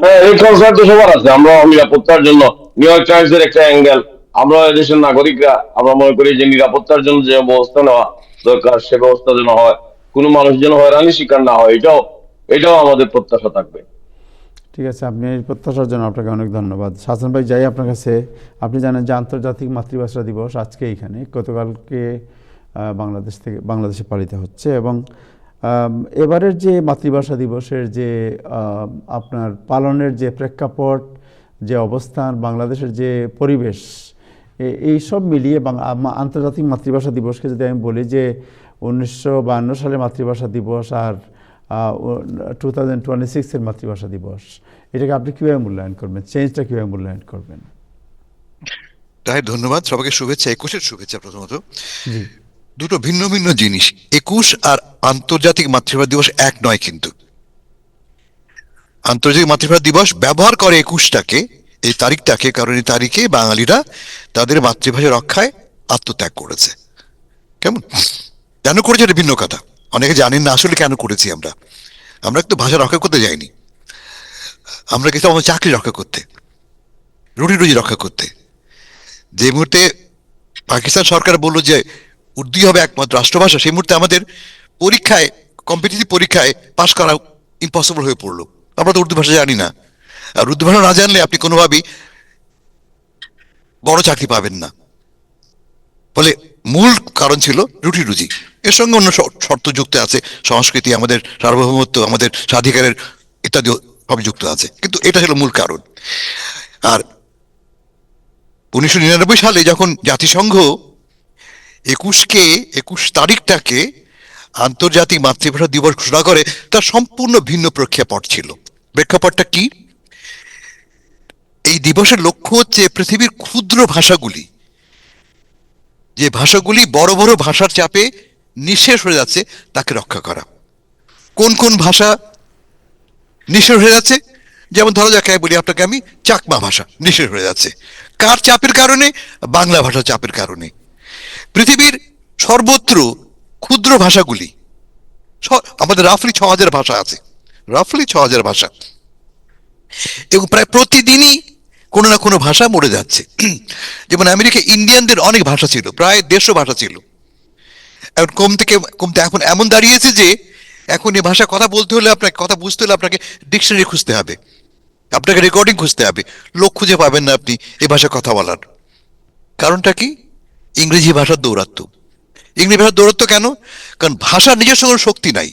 হ্যাঁ, এই কনসার্ন তো সবার আছে। আমরা নিরাপত্তার জন্য নিউ ইয়র্ক টাইমসের একটা অ্যাঙ্গেল, আমরা দেশের নাগরিকরা আমরা মনে করি যে নিরাপত্তার জন্য যে ব্যবস্থা নেওয়া দরকার সে ব্যবস্থা যেন হয়, কোনো মানুষ যেন হয়রানির শিকার না হয়, এটাও আমাদের প্রত্যাশা থাকবে। ঠিক আছে, আপনি এই প্রত্যাশার জন্য আপনাকে অনেক ধন্যবাদ। শাসন ভাই, যাই আপনার কাছে, আপনি জানেন যে আন্তর্জাতিক মাতৃভাষা দিবস আজকে এখানে, গতকালকে বাংলাদেশে পালিত হচ্ছে। এবং এবারের যে মাতৃভাষা দিবসের যে আপনার পালনের যে প্রেক্ষাপট, যে অবস্থান, বাংলাদেশের যে পরিবেশ, এই সব মিলিয়ে আন্তর্জাতিক মাতৃভাষা দিবসকে যদি আমি বলি যে 1952 সালে মাতৃভাষা দিবস আর 2026-এর মাতৃভাষা দিবস, এটাকে আপনি কীভাবে মূল্যায়ন করবেন? চেঞ্জটা কীভাবে মূল্যায়ন করবেন? তাই ধন্যবাদ, সবাইকে শুভেচ্ছা, 21-এর শুভেচ্ছা। প্রথমত জি, দুটো ভিন্ন ভিন্ন জিনিস, 21 আর আন্তর্জাতিক মাতৃভাষা দিবস এক নয়। কিন্তু আন্তর্জাতিক মাতৃভাষা দিবস ব্যবহার করে 21টাকে, এই তারিখটাকে, কারণ এই তারিখে বাঙালিরা তাদের মাতৃভাষা রক্ষায় আত্মত্যাগ করেছে। কেমন কেন করেছে এটা ভিন্ন কথা, অনেকে জানেন না আসলে কেন করেছি। আমরা কিন্তু ভাষা রক্ষা করতে যাইনি, আমরা গেছি আমাদের চাকরি রক্ষা করতে, রুটি রুজি রক্ষা করতে। যে মুহূর্তে পাকিস্তান সরকার বললো যে উর্দু হবে একমাত্র রাষ্ট্রভাষা, সেই মুহূর্তে আমাদের পরীক্ষায়, কম্পিটিটিভ পরীক্ষায় পাশ করা ইম্পসিবল হয়ে পড়লো। আমরা তো উর্দু ভাষা জানি না, আর উর্দু ভাষা না জানলে আপনি কোনোভাবেই বড় চাকরি পাবেন না। ফলে মূল কারণ ছিল রুটি রুজি, এর সঙ্গে অন্য শর্ত যুক্ত আছে, সংস্কৃতি, আমাদের সার্বভৌমত্ব, আমাদের স্বাধিকারের ইত্যাদি সব যুক্ত আছে, কিন্তু এটা ছিল মূল কারণ। আর 1999 সালে যখন জাতিসংঘ 21 তারিখটাকে আন্তর্জাতিক মাতৃভাষা দিবস ঘোষণা করে, তার সম্পূর্ণ ভিন্ন প্রেক্ষাপট ছিল। প্রেক্ষাপটটা কি? এই দিবসের লক্ষ্য হচ্ছে পৃথিবীর ক্ষুদ্র ভাষাগুলি, যে ভাষাগুলি বড় বড় ভাষার চাপে নিঃশেষ হয়ে যাচ্ছে, তাকে রক্ষা করা। কোন কোন ভাষা নিঃশেষ হয়ে যাচ্ছে? যেমন ধরো যাকে বলি আপনাকে আমি, চাকমা ভাষা নিঃশেষ হয়ে যাচ্ছে। কার চাপের কারণে? বাংলা ভাষার চাপের কারণে। পৃথিবীর সর্বত্র ক্ষুদ্র ভাষাগুলি, আমাদের রাফলি 6000 ভাষা আছে, রাফলি 6000 ভাষা, এবং প্রায় প্রতিদিনই কোনো না কোনো ভাষা মরে যাচ্ছে। যেমন আমেরিকা ইন্ডিয়ানদের অনেক ভাষা ছিল, প্রায় 150 ভাষা ছিল, এখন কমতে এখন এমন দাঁড়িয়েছে যে এখন এই ভাষা কথা বলতে হলে, আপনাকে কথা বুঝতে হলে আপনাকে ডিকশনারি খুঁজতে হবে, আপনাকে রেকর্ডিং খুঁজতে হবে, লোক খুঁজে পাবেন না আপনি এই ভাষায় কথা বলার। কারণটা কি? ইংরেজি ভাষার দৌরাত্ম্য। ইংরেজি ভাষার দৌরাত্ম্য কেন? কারণ ভাষার নিজস্ব কোনো শক্তি নাই,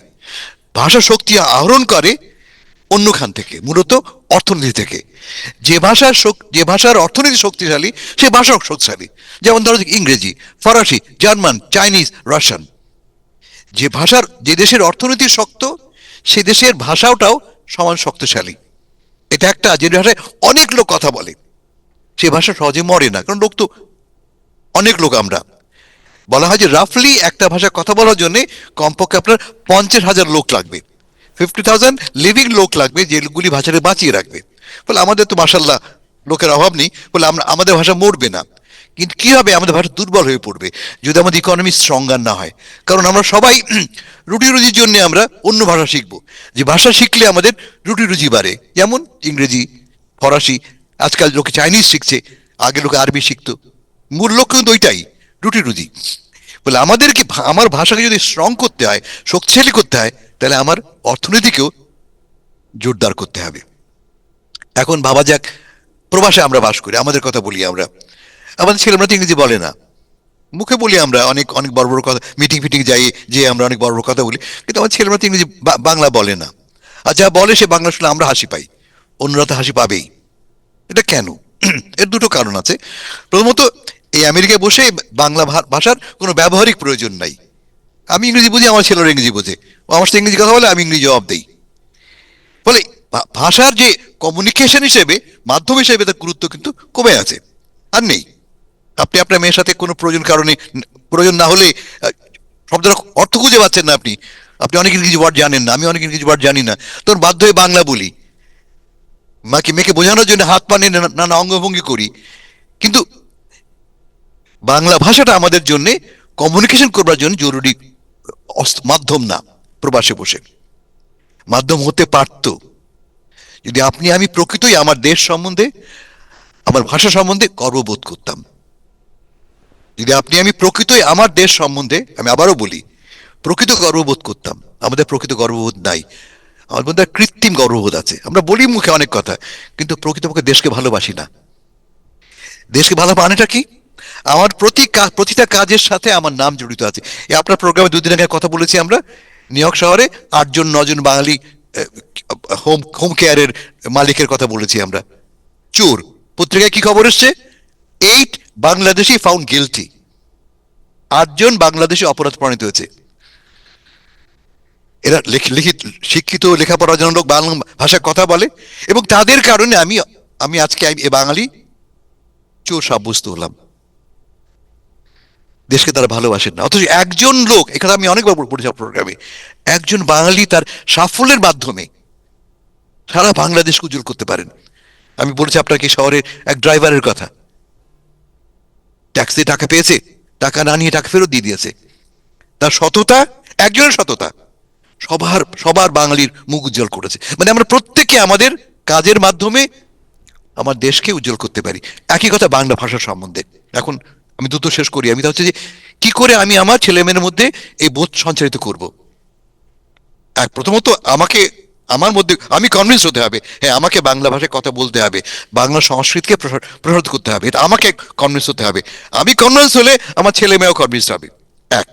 ভাষার শক্তি আহরণ করে অন্যখান থেকে, মূলত অর্থনীতি থেকে। যে ভাষার অর্থনীতি শক্তিশালী, সে ভাষা শক্তিশালী। যেমন ধরো ইংরেজি, ফরাসি, জার্মান, চাইনিজ, রাশিয়ান। যে দেশের অর্থনীতি শক্ত, সে দেশের ভাষাটাও সমান শক্তিশালী। এটা একটা, যে ভাষায় অনেক লোক কথা বলে, সে ভাষা সহজে মরে না, কারণ লোক তো অনেক লোক আমরা। বলা হয় যে রাফলি একটা ভাষা কথা বলার জন্য কমপক্ষে আপনার 50,000 লোক লাগবে, 50,000 লিভিং লোক লাগবে যেগুলি ভাষাকে বাঁচিয়ে রাখবে। বলে আমাদের তো মাশাল্লাহ লোকের অভাব নেই, বলে আমরা আমাদের ভাষা মরবে না। কিন্তু কি হবে, আমাদের ভাষা দুর্বল হয়ে পড়বে যদি আমাদের ইকোনমি স্ট্রঙ্গার না হয়। কারণ আমরা সবাই রুটি রুজির জন্য আমরা অন্য ভাষা শিখবো, যে ভাষা শিখলে আমাদের রুটি রুজি বাড়ে। যেমন ইংরেজি, ফরাসি, আজকাল লোকে চাইনিজ শিখছে, আগে লোকে আরবি শিখতো। মূল লক্ষ্য কিন্তু ওইটাই, রুটি রুজি। বলে আমাদেরকে আমার ভাষাকে যদি স্ট্রং করতে হয়, শক্তিশালী করতে হয়, তাহলে আমার অর্থনীতিকেও জোরদার করতে হবে। এখন ভাবা যাক, প্রবাসে আমরা বাস করি, আমাদের কথা বলি আমরা, আমাদের ছেলেমেয়েরা তো ইংরেজি বলে না, মুখে বলি আমরা অনেক অনেক বড় বড় কথা, মিটিং ফিটিং যাই যে আমরা অনেক বড় বড় কথা বলি, কিন্তু আমার ছেলেমেয়েরা তো ইংরেজি বাংলা বলে না। আর যা বলে সে বাংলা শুনে আমরা হাসি পাই, অন্যরা তো হাসি পাবেই। এটা কেন? এর দুটো কারণ আছে। প্রথমত, এই আমেরিকায় বসে বাংলা ভাষার কোনো ব্যবহারিক প্রয়োজন নাই। আমি ইংরেজি বুঝি, আমার ছেলেরা ইংরেজি বোঝে, ও আমার সাথে ইংরেজি কথা বলে, আমি ইংরেজি জবাব দিই। ফলে ভাষার যে কমিউনিকেশন হিসেবে, মাধ্যম হিসেবে তার গুরুত্ব কিন্তু কমে আছে, আর নেই। আপনি আপনার মেয়ের সাথে কোনো প্রয়োজন না হলে শব্দের অর্থ খুঁজে পাচ্ছেন না, আপনি অনেক ইংরেজি ওয়ার্ড জানেন না, আমি অনেক ইংরেজি ওয়ার্ড জানি না, তখন বাধ্য হয়ে বাংলা বলি। মেয়েকে বোঝানোর জন্য হাত পা নিয়ে নানা অঙ্গভঙ্গি করি। কিন্তু বাংলা ভাষাটা আমাদের জন্য কমিউনিকেশন করবার জন্য জরুরি মাধ্যম না। প্রবাসে বসে মাধ্যম হতে পারত যদি আপনি আমি প্রকৃতই আমার দেশ সম্বন্ধে, আমার ভাষা সম্বন্ধে গর্ববোধ করতাম। যদি আপনি আমি প্রকৃতই আমার দেশ সম্বন্ধে, আমি আবারও বলি, প্রকৃত গর্ববোধ করতাম। আমাদের প্রকৃত গর্ববোধ নাই, আমার মধ্যে কৃত্রিম গর্ববোধ আছে। আমরা বলি মুখে অনেক কথা, কিন্তু প্রকৃতপক্ষে দেশকে ভালোবাসি না। দেশকে ভালো মানেটা কি? আমার প্রতিটা কাজের সাথে আমার নাম জড়িত আছে। আপনার প্রোগ্রামে 2 দিন আগে কথা বলেছি আমরা, নিউ ইয়র্ক শহরে 8-9 বাঙালি হোম কেয়ারের মালিকের কথা বলেছি আমরা। চোর, পত্রিকায় কি খবর এসছে? 8 বাংলাদেশি ফাউন্ড গিলটি, 8 বাংলাদেশি অপরাধ প্রমাণিত হয়েছে। এরা শিক্ষিত, লেখাপড়ার জন্য লোক, বাংলা ভাষায় কথা বলে, এবং তাদের কারণে আমি আজকে এ বাঙালি চোর সাব্যস্ত হলাম। দেশকে তারা ভালোবাসেন না। অথচ একজন লোক, এখানে আমি অনেকবার পড়েছি প্রোগ্রামে, একজন বাঙালি তার সাফল্যের মাধ্যমে সারা বাংলাদেশকে উজ্জ্বল করতে পারেন। আমি বলেছি আপনাকে শহরের এক ড্রাইভারের কথা, ট্যাক্স দিয়ে টাকা পেয়েছে, টাকা না নিয়ে টাকা ফেরত দিয়ে দিয়েছে। তার সততা, একজনের সততা সবার বাঙালির মুখ উজ্জ্বল করেছে। মানে আমরা প্রত্যেকে আমাদের কাজের মাধ্যমে আমার দেশকে উজ্জ্বল করতে পারি। একই কথা বাংলা ভাষা সম্বন্ধে। এখন আমি দ্রুত শেষ করি। আমি তা হচ্ছে যে, কি করে আমি আমার ছেলে মেয়ের মধ্যে এই বোধ সঞ্চারিত করব। প্রথমত আমার মধ্যে আমি কনভিন্স হতে হবে, হ্যাঁ আমাকে বাংলা ভাষায় কথা বলতে হবে, বাংলা সংস্কৃতিকে প্রসারিত করতে হবে, এটা আমাকে কনভিন্স হতে হবে। আমি কনভিন্স হলে আমার ছেলে মেয়েও কনভিন্স হবে। 1।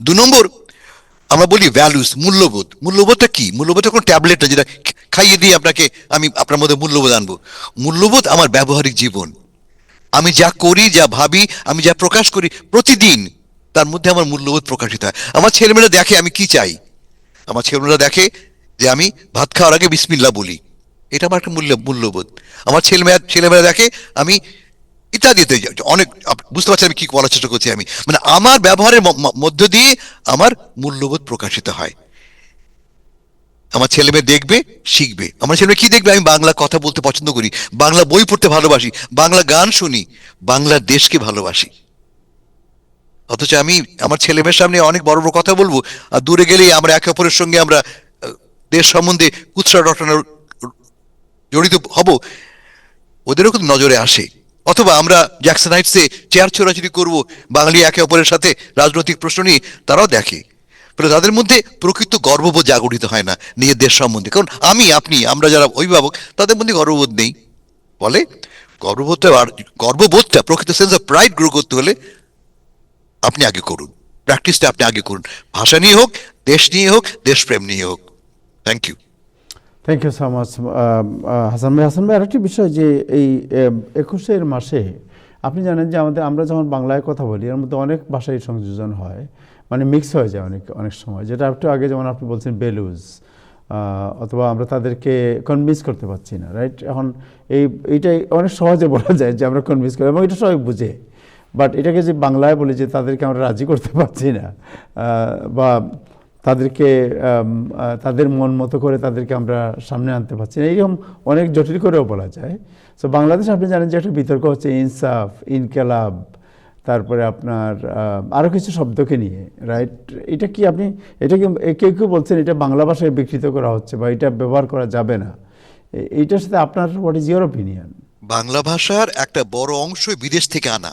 2 নম্বর, আমরা বলি ভ্যালুস, মূল্যবোধ। মূল্যবোধটা কি? মূল্যবোধটা কোনো ট্যাবলেট না যেটা খাইয়ে দিয়ে আমি আপনার মধ্যে মূল্যবোধ আনবো। মূল্যবোধ আমার ব্যবহারিক জীবন। আমি যা করি, যা ভাবি, আমি যা প্রকাশ করি প্রতিদিন, তার মধ্যে আমার মূল্যবোধ প্রকাশিত হয়। আমার ছেলেমেয়েরা দেখে আমি কি চাই। আমার ছেলেমেয়েরা দেখে যে আমি ভাত খাওয়ার আগে বিসমিল্লাহ বলি, এটা আমার একটা মূল্যবোধ। আমার ছেলেমেয়েরা দেখে আমি ইত্যাদিতে অনেক, বুঝতে পারছি আমি কি বলার চেষ্টা করছি। আমি মানে আমার ব্যবহারের মধ্য দিয়ে আমার মূল্যবোধ প্রকাশিত হয়। আমার ছেলেমেয়ে দেখবে, শিখবে। আমার ছেলেমেয়ে কি দেখবে? আমি বাংলা কথা বলতে পছন্দ করি, বাংলা বই পড়তে ভালোবাসি, বাংলা গান শুনি, বাংলার দেশকে ভালোবাসি। অথচ আমি আমার ছেলেমেয়ের সামনে অনেক বড় বড় কথা বলবো, আর দূরে গেলেই আমরা একে অপরের সঙ্গে আমরা দেশ সম্বন্ধে কুৎসা রটনার জড়িত হব, ওদেরও কিন্তু নজরে আসে। অথবা আমরা জ্যাকসন হাইটসে চেয়ার ছোড়াছুড়ি করবো বাঙালি একে অপরের সাথে রাজনৈতিক প্রশ্ন নিয়ে, তারাও দেখে। ফলে তাদের মধ্যে প্রকৃত গর্ববোধ জাগরিত হয় না নিজের দেশ সম্বন্ধে। কারণ আমরা যারা অভিভাবক, তাদের মধ্যে গর্ববোধ নেই। ফলে গর্ববোধটা প্রকৃত সেন্স অফ প্রাইড গ্রো করতে হলে আপনি আগে করুন, প্র্যাকটিসটা আপনি আগে করুন। ভাষা নিয়ে হোক, দেশ নিয়ে হোক, দেশপ্রেম নিয়ে হোক। Thank you so much Hasan ভাই। আরেকটি বিষয় যে এই 21 মাসে আপনি জানেন যে আমরা যখন বাংলায় কথা বলি, এর মধ্যে অনেক ভাষায় সংযোজন হয়, মানে মিক্স হয়ে যায় অনেক সময়, যেটা একটু আগে যেমন আপনি বলছেন বেলুজ, অথবা আমরা তাদেরকে কনভিন্স করতে পারছি না, রাইট? এখন এইটাই অনেক সহজে বলা যায় যে আমরা কনভিন্স করি, এবং এটা সবাই বুঝে। বাট এটাকে যে বাংলায় বলি যে তাদেরকে আমরা রাজি করতে পারছি না, বা তাদেরকে তাদের মন মতো করে তাদেরকে আমরা সামনে আনতে পারছি না, এইরকম অনেক জটিল করেও বলা যায়। সো বাংলাদেশ আপনি জানেন যে একটা বিতর্ক হচ্ছে ইনসাফ, ইনকেলাব, তারপরে আপনার আরও কিছু শব্দকে নিয়ে, রাইট? এটা কি আপনি, এটা কি কেউ কেউ বলছেন এটা বাংলা ভাষায় বিকৃত করা হচ্ছে বা এটা ব্যবহার করা যাবে না, এইটার সাথে আপনার what is your opinion? Bangla ভাষার একটা বড় অংশ বিদেশ থেকে আনা।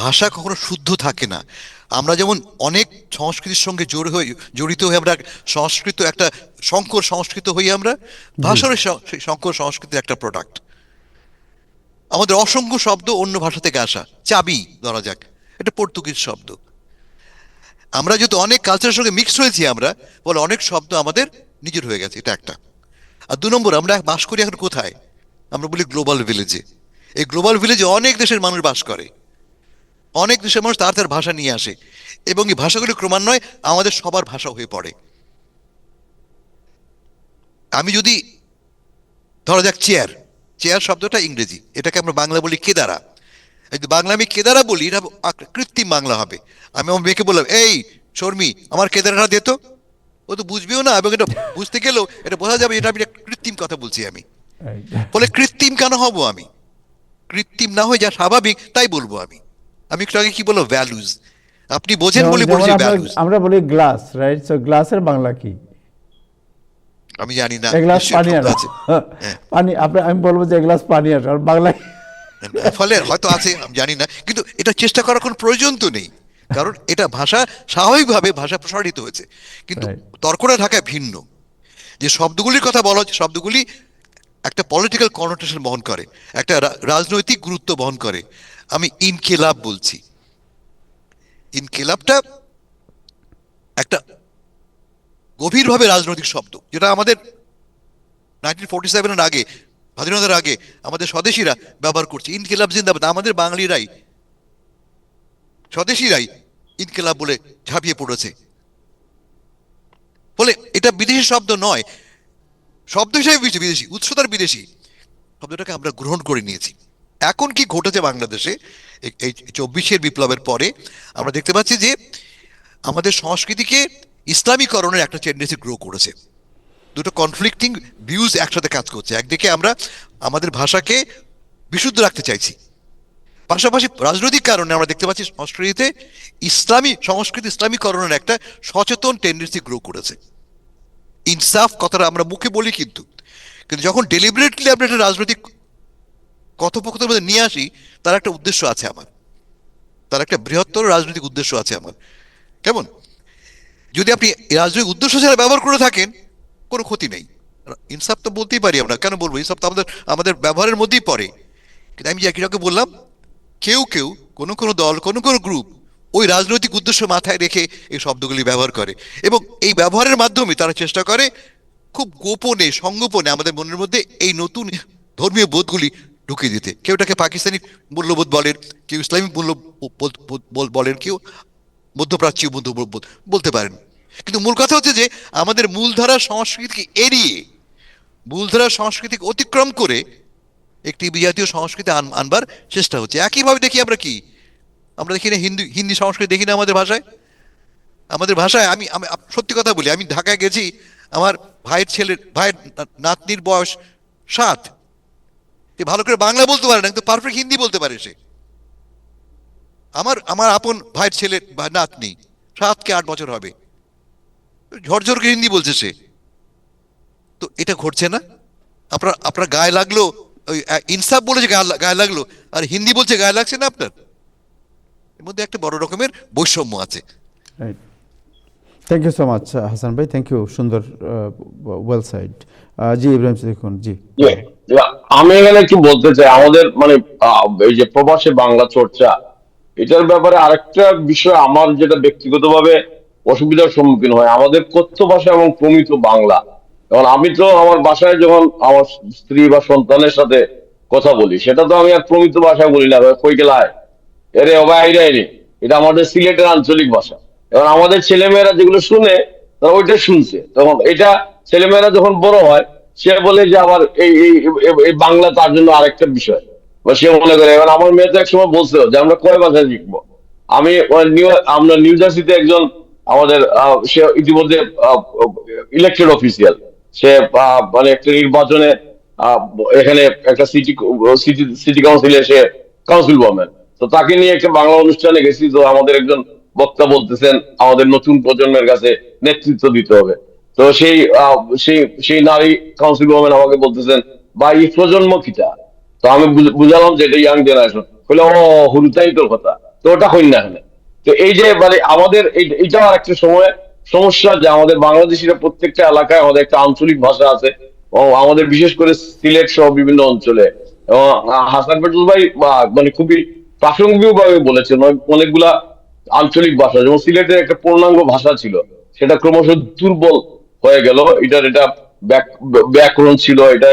ভাষা কখনো শুদ্ধ থাকে না। আমরা যেমন অনেক সংস্কৃতির সঙ্গে জড়িত হয়ে আমরা সংস্কৃত একটা সংকর সংস্কৃত হই, আমরা ভাষার সেই সংকর সংস্কৃতির একটা প্রোডাক্ট। আমাদের অসংখ্য শব্দ অন্য ভাষা থেকে আসা। চাবি ধরা যাক, এটা পর্তুগিজ শব্দ। আমরা যেহেতু অনেক কালচারের সঙ্গে মিক্স হয়েছি, আমরা বলে অনেক শব্দ আমাদের নিজের হয়ে গেছে, এটা একটা। আর 2 নম্বর, আমরা বাস করি এখন কোথায়? আমরা বলি গ্লোবাল ভিলেজে। এই গ্লোবাল ভিলেজে অনেক দেশের মানুষ বাস করে, অনেক দেশের মানুষ তার তার ভাষা নিয়ে আসে, এবং এই ভাষাগুলি ক্রমান্বয়ে আমাদের সবার ভাষা হয়ে পড়ে। আমি যদি ধরা যাক চেয়ার, চেয়ার শব্দটা ইংরেজি, এটাকে আমরা বাংলা বলি কেদারা। বাংলা আমি কেদারা বলি, এটা কৃত্রিম বাংলা হবে। আমি আমার মেয়েকে বললাম, এই শর্মি আমার কেদারাটা দে তো, ও তো বুঝবেও না, এবং এটা বুঝতে গেলেও এটা বোঝা যাবে এটা আমি কৃত্রিম কথা বলছি। আমি বলে কৃত্রিম কেন হব? আমি কৃত্রিম না হয়ে যা স্বাভাবিক তাই বলবো। আমি একটু আগে কি বলবো, ভ্যালুজ। আপনি বোঝেন বলে বলছি ভ্যালুজ। আমরা বলি গ্লাস, রাইট? সো গ্লাসের বাংলা কি? আমি জানি না, গ্লাস পানি আছে, পানি আমি বলবো যে গ্লাস পানি আছে, আর বাংলা ফলে হয়তো আছে, আমি জানি না, কিন্তু এটা চেষ্টা করার কোনো প্রয়োজন তো নেই, কারণ এটা ভাষা স্বাভাবিকভাবে ভাষা প্রসারিত হয়েছে। কিন্তু তর্কটা ঢাকায় ভিন্ন, যে শব্দগুলির কথা বলা হচ্ছে, শব্দগুলি একটা পলিটিক্যাল কনোটেশন বহন করে, একটা রাজনৈতিক গুরুত্ব বহন করে। আমি ইনকিলাব বলছি, ইনকিলাবটা একটা গভীরভাবে রাজনৈতিক শব্দ, যেটা আমাদের 1947-এর আগে, স্বাধীনতার আগে আমাদের স্বদেশীরা ব্যবহার করছে। ইনকিলাব জিন্দাবাদ, আমাদের বাঙালিরাই, স্বদেশীরাই ইনকিলাব বলে ঝাঁপিয়ে পড়েছে। ফলে এটা বিদেশি শব্দ নয়, শব্দ হিসেবে বিদেশি, উৎসতার বিদেশি, শব্দটাকে আমরা গ্রহণ করে নিয়েছি। এখন কি ঘটেছে বাংলাদেশে এই 24-এর বিপ্লবের পরে? আমরা দেখতে পাচ্ছি যে আমাদের সংস্কৃতিকে ইসলামীকরণের একটা টেন্ডেন্সি গ্রো করেছে। দুটো কনফ্লিক্টিং ভিউজ একসাথে কাজ করছে। একদিকে আমরা আমাদের ভাষাকে বিশুদ্ধ রাখতে চাইছি, পাশাপাশি রাজনৈতিক কারণে আমরা দেখতে পাচ্ছি সংস্কৃতিতে ইসলামীকরণের একটা সচেতন টেন্ডেন্সি গ্রো করেছে। ইনসাফ কথাটা আমরা মুখে বলি, কিন্তু যখন ডেলিবারেটলি আমরা একটা রাজনৈতিক কথোপকথনের মধ্যে নিয়ে আসি, তার একটা উদ্দেশ্য আছে আমার, তার একটা বৃহত্তর রাজনৈতিক উদ্দেশ্য আছে আমার। কেমন? যদি আপনি রাজনৈতিক উদ্দেশ্য ছাড়া ব্যবহার করে থাকেন, কোনো ক্ষতি নেই। ইনসাফ তো বলতেই পারি আমরা, কেন বলবো? ইনসাফ তো আমাদের ব্যবহারের মধ্যেই পড়ে। কিন্তু আমি একই রকম বললাম, কেউ কোনো দল, কোনো গ্রুপ ওই রাজনৈতিক উদ্দেশ্য মাথায় রেখে এই শব্দগুলি ব্যবহার করে, এবং এই ব্যবহারের মাধ্যমে তারা চেষ্টা করে খুব গোপনে, সংগোপনে আমাদের মনের মধ্যে এই নতুন ধর্মীয় বোধগুলি ঢুকিয়ে দিতে। কেউ এটাকে পাকিস্তানি মূল্যবোধ বলেন, কেউ ইসলামিক মূল্যবোধ বলেন, কেউ মধ্যপ্রাচ্যীয় মূল্যবোধ বলতে পারেন। কিন্তু মূল কথা হচ্ছে যে আমাদের মূলধারা সংস্কৃতিকে এড়িয়ে, মূলধারা সংস্কৃতিকে অতিক্রম করে একটি বিজাতীয় সংস্কৃতি আনবার চেষ্টা হচ্ছে। একইভাবে দেখি আমরা দেখি না হিন্দি সংস্কৃতি দেখি না আমাদের ভাষায়। আমি সত্যি কথা বলি, আমি ঢাকায় গেছি, আমার ভাইয়ের নাতনির বয়স 7, ভালো করে বাংলা বলতে পারে না, কিন্তু পারফেক্ট হিন্দি বলতে পারে সে। আমার আপন ভাইয়ের ছেলের নাতনি 7 কি 8 বছর হবে, ঝরঝর করে হিন্দি বলছে সে। তো এটা ঘটছে না? আপনার গায়ে লাগলো, ওই ইনসাফ বলেছে গায়ে লাগলো, আর হিন্দি বলছে গায়ে লাগছে না আপনার? এর মধ্যে একটা বড় রকমের বৈষম্য আছে। Thank you so much Hasan ভাই, থ্যাংক ইউ, সুন্দর, ওয়েল সাইড। জি ইব্রাহিম, দেখুন। জি, আমি এখানে কি বলতে চাই, আমাদের মানে এই যে প্রবাসে বাংলা চর্চা, এটার ব্যাপারে আরেকটা বিষয় আমার যেটা ব্যক্তিগতভাবে অসুবিধার সম্মুখীন হয়, আমাদের কথ্য ভাষা এবং প্রমিত বাংলা। যেমন আমি তো আমার বাসায় যখন আমার স্ত্রী বা সন্তানের সাথে কথা বলি, সেটা তো আমি আর প্রমিত ভাষায় বলি না, কই গেলায় এরে অবাহিরা এরে, এটা আমাদের সিলেটের আঞ্চলিক ভাষা। এবং আমাদের ছেলেমেয়েরা যেগুলো শুনে, তারা ওইটা শুনছে, তখন এটা ছেলেমেয়েরা যখন বড় হয়, সে বলে যে আবার এই বাংলা তার জন্য আরেকটা বিষয়। বা সে মনে করে, এবার আমার মেয়ে তো একসময় বলছিল যে আমরা কয় ভাষা শিখবো। আমরা নিউ জার্সিতে একজন আমাদের সে ইতিমধ্যে ইলেকটেড অফিসিয়াল, সে মানে একটা নির্বাচনে আহ, এখানে একটা সিটি কাউন্সিলে সে কাউন্সিল ওয়ামেন। তো তাকে নিয়ে একটা বাংলা অনুষ্ঠানে গেছি, তো আমাদের একজন বক্তা বলতেছেন আমাদের নতুন প্রজন্মের কাছে নেতৃত্ব দিতে হবে। তো সেই সেই নারী কাউন্সিল ওয়ামেন আমাকে বলতেছেন, বা এই প্রজন্ম কিটা। তো আমি বুঝালাম যে এটা ইয়াং জেনারেশন। বলে ও হুরুতাই তোর কথা, তো ওটা হইন না এখানে। তো এই যে মানে আমাদের এইটাও আর একটা সময় সমস্যা, যে আমাদের বাংলাদেশিরা প্রত্যেকটা এলাকায় আমাদের একটা আঞ্চলিক ভাষা আছে, ও আমাদের বিশেষ করে সিলেট সহ বিভিন্ন অঞ্চলে। এবং হাসান পেটুল ভাই মানে খুবই প্রাসঙ্গিক ভাবে বলেছেন, অনেকগুলা আঞ্চলিক ভাষা, যেমন সিলেটের একটা পূর্ণাঙ্গ ভাষা ছিল, সেটা ক্রমশ দুর্বল হয়ে গেল। এটা ব্যাকরণ ছিল, এটা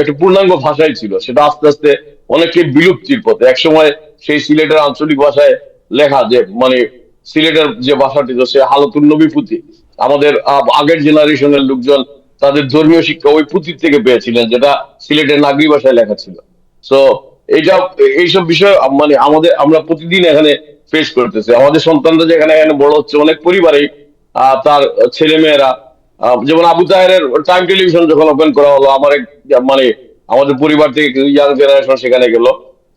একটা পূর্ণাঙ্গ ভাষাই ছিল, সেটা আস্তে আস্তে অনেকটাই বিলুপ্তির পথে। একসময় সেই সিলেটের আঞ্চলিক ভাষায় লেখা যে মানে সিলেটের যে ভাষাটি, তো সে হালতুল নবী পুঁথি, আমাদের আগের জেনারেশনের লোকজন তাদের ধর্মীয় শিক্ষা ওই পুঁথির থেকে পেয়েছিলেন, যেটা সিলেটের নাগরি ভাষায় লেখা ছিল। সো এইটা এইসব বিষয় মানে আমরা প্রতিদিন এখানে ফেস করতেছি। আমাদের সন্তানরা যেখানে এখানে বড় হচ্ছে, অনেক পরিবারেই তার ছেলে মেয়েরা যেমন আবু তাহেরের টাইম টেলিভিশন যখন ওপেন করা হলো, মানে আমাদের পরিবার থেকে ইয়াং জেনারেশন সেখানে গেল।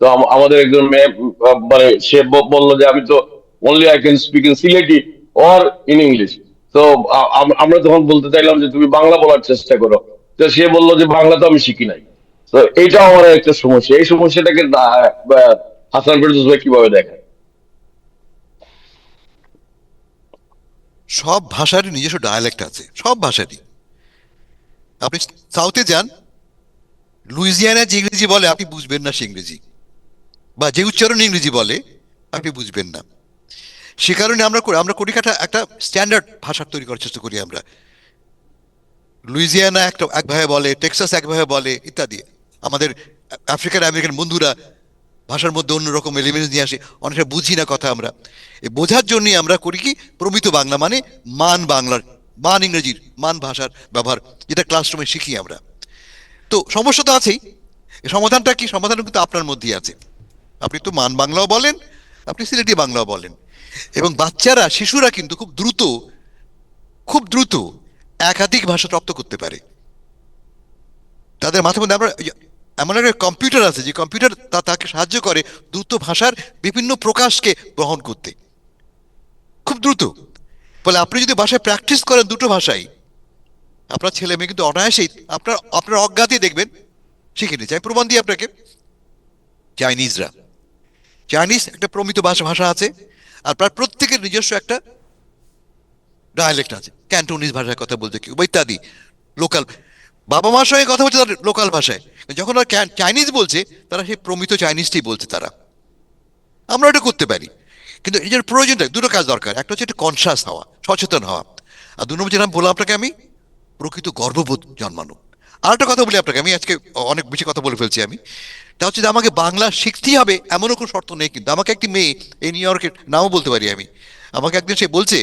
তো আমাদের একজন মেয়ে মানে সে বললো যে আমি তো only I can speak in Sylheti or in English. তো আমরা তখন বলতে চাইলাম যে তুমি বাংলা বলার চেষ্টা করো। তো সে বললো যে বাংলা তো আমি শিখি নাই। তো এইটা আমার একটা সমস্যা। এই সমস্যাটাকে হাসান ফেরদৌস ভাই কিভাবে দেখেন? সব ভাষারই নিজস্ব ডায়ালেক্ট আছে, সব ভাষারই। আপনি সাউথে যান, লুইজিয়ানা যে ইংরেজি বলে আপনি বুঝবেন না সে ইংরেজি, বা যে উচ্চারণ ইংরেজি বলে আপনি বুঝবেন না। সে কারণে আমরা করি একটা স্ট্যান্ডার্ড ভাষা তৈরি করার চেষ্টা করি আমরা। লুইজিয়ানা একভাবে বলে, টেক্সাস একভাবে বলে, ইত্যাদি। আমাদের আফ্রিকান আমেরিকান বন্ধুরা ভাষার মধ্যে অন্যরকম এলিমেন্টস নিয়ে আসে, অনেকটা বুঝি না কথা আমরা। এই বোঝার জন্যই আমরা করি কি প্রমিত বাংলা, মানে মান বাংলার, মান ইংরেজির, মান ভাষার ব্যবহার, যেটা ক্লাসরুমে শিখি আমরা। তো সমস্যা তো আছেই, সমাধানটা কি? সমাধান কিন্তু আপনার মধ্যেই আছে। আপনি তো মান বাংলাও বলেন, আপনি সিলেটি বাংলাও বলেন। এবং বাচ্চারা, শিশুরা কিন্তু খুব দ্রুত একাধিক ভাষা রপ্ত করতে পারে। তাদের মাথার মধ্যে এমন একটা কম্পিউটার আছে, যে কম্পিউটার তাকে সাহায্য করে দ্রুত ভাষার বিভিন্ন প্রকাশকে গ্রহণ করতে, খুব দ্রুত। ফলে আপনি যদি ভাষায় প্র্যাকটিস করেন দুটো ভাষাই, আপনার ছেলে মেয়ে কিন্তু অনায়াসেই আপনার অজ্ঞাতেই দেখবেন শিখে নিচ্ছে। আমি প্রমাণ দিই আপনাকে। চাইনিজ একটা প্রমিত ভাষা আছে, আর প্রায় প্রত্যেকের নিজস্ব একটা ডায়ালেক্ট আছে। ক্যান্টোনিজ ভাষায় কথা বলছে কেউ, ইত্যাদি। লোকাল বাবা মার সঙ্গে কথা বলছে তার লোকাল ভাষায়, যখন ওরা চাইনিজ বলছে তারা সেই প্রমিত চাইনিজটাই বলছে তারা। আমরা এটা করতে পারি, কিন্তু এই যে প্রয়োজনটা, দুটো কাজ দরকার। একটা হচ্ছে একটা কনসাস হওয়া, সচেতন হওয়া, আর দু নম্বর যেটা বললাম আপনাকে আমি, প্রকৃত গর্ববোধ জন্মানো। আর একটা কথা বলি আপনাকে, আমি আজকে অনেক বেশি কথা বলে ফেলছি আমি। তা হচ্ছে যে আমাকে বাংলা শিখতেই হবে এমনও কোনো শর্ত নেই কিন্তু। আমাকে একটি মেয়ে, এই নিউ ইয়র্কের নামও বলতে পারি আমি, আমাকে একদিন সে বলছে,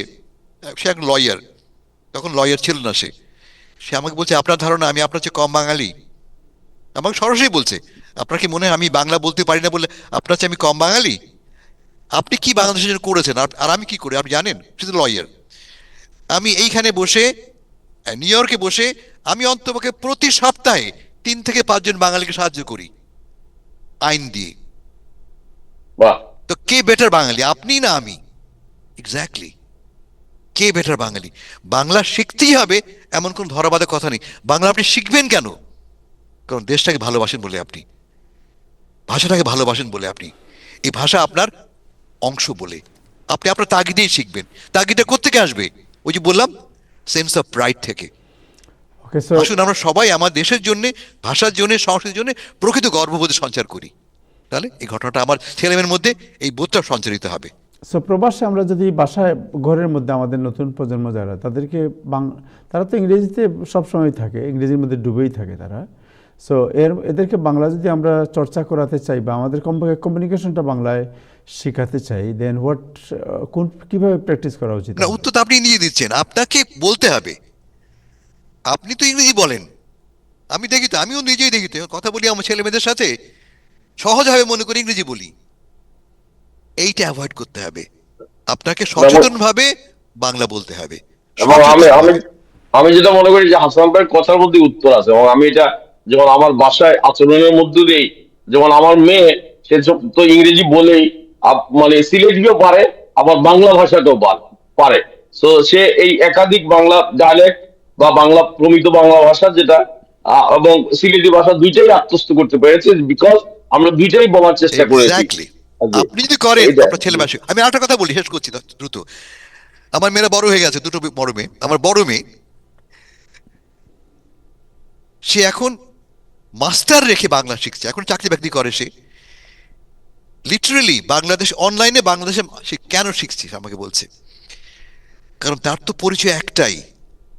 সে এক লয়ার, তখন লয়ার ছিল না সে আমাকে বলছে আপনার ধারণা আমি আপনার চেয়ে কম বাঙালি? আমাকে সরাসরি বলছে, আপনার কি মনে হয় আমি বাংলা বলতে পারি না বলে আপনার চেয়ে আমি কম বাঙালি? আপনি কি বাংলাদেশের জন্য করেছেন আর আমি কি করি আপনি জানেন? সে তো লয়ার। আমি এইখানে বসে, নিউ ইয়র্কে বসে, আমি অন্তপক্ষে প্রতি সপ্তাহে 3 থেকে 5 জন বাঙালিকে সাহায্য করি আইন দিয়ে। বাহ, তো কে বেটার বাঙালি, আপনি না আমি? এক্স্যাক্টলি, কে বেটার বাঙালি? বাংলা শিখতেই হবে এমন কোন ধরাবাধা কথা নেই। বাংলা আপনি শিখবেন কেন? কারণ দেশটাকে ভালোবাসেন বলে আপনি, ভাষাটাকে ভালোবাসেন বলে আপনি, এই ভাষা আপনার অংশ বলে আপনি আপনার তাগিদেই শিখবেন। তাগিদটা কোত্থেকে আসবে? ওই যে বললাম, সেন্স অফ প্রাইড থেকে। ওকে, সো আসুন আমরা সবাই আমার দেশের জন্য, ভাষার জন্য, সংস্কৃতির জন্য প্রকৃত গর্ববোধ সঞ্চার করি। তাহলে এই ঘটনাটা আমার ছেলেমেয়ের মধ্যে এই বোধটা সঞ্চারিত হবে। সো প্রবাসে আমরা যদি বাসায় ঘরের মধ্যে আমাদের নতুন প্রজন্ম যারা, তাদেরকে তারা তো ইংরেজিতে সবসময় থাকে, ইংরেজির মধ্যে ডুবেই থাকে তারা। সো এদেরকে বাংলা যদি আমরা চর্চা করাতে চাই, বা আমাদের কমিউনিকেশনটা বাংলায় শেখাতে চাই, দেন কিভাবে প্র্যাকটিস করা উচিত? না, উত্তর তো আপনি নিয়ে দিচ্ছেন। আপনাকে বলতে হবে। আপনি তো ইংরেজি বলেন, আমি দেখি তো, আমিও নিজেই দেখি তো, কথা বলি আমার ছেলে মেয়েদের সাথে, সহজভাবে মনে করে ইংরেজি বলি, এইটা অ্যাভয়েড করতে হবে। আপনাকে সচেতনভাবে বাংলা বলতে হবে। এবং আমি আমি সচেতনভাবে। আমি যেটা মনে করি যে হাসান ভাইয়ের কথার মধ্যে উত্তর আছে, এবং আমি এটা যেমন আমার বাসায় আচরণের মধ্য দিয়েই, যেমন আমার মেয়ে সে তো ইংরেজি বলেই মানে সিলেটিও পারে, আবার বাংলা ভাষাটাও পারে। তো সে এই একাধিক বাংলা ডায়ালেক্ট বা বাংলা প্রমিত বাংলা ভাষা যেটা এবং সিলেটি ভাষা দুইটাই আত্মস্থ করতে পেরেছে, বিকজ আমরা দুইটাই বলার চেষ্টা করেছি। এক্স্যাক্টলি। আপনি যদি করেন, এইটা আপনার ছেলে মাসে, আমি আরেকটা কথা বলি, শেষ করছি দ্রুত। আমার মেয়েরা বড় হয়ে গেছে, দুটো বড় মেয়ে। আমার বড় মেয়ে, সে এখন মাস্টার রেখে বাংলা শিখছে, এখন চাকরি বাকরি করে সে। লিটারেলি বাংলাদেশ অনলাইনে বাংলাদেশে সে কেন শিখছিস আমাকে বলছে, কারণ তার তো পরিচয় একটাই,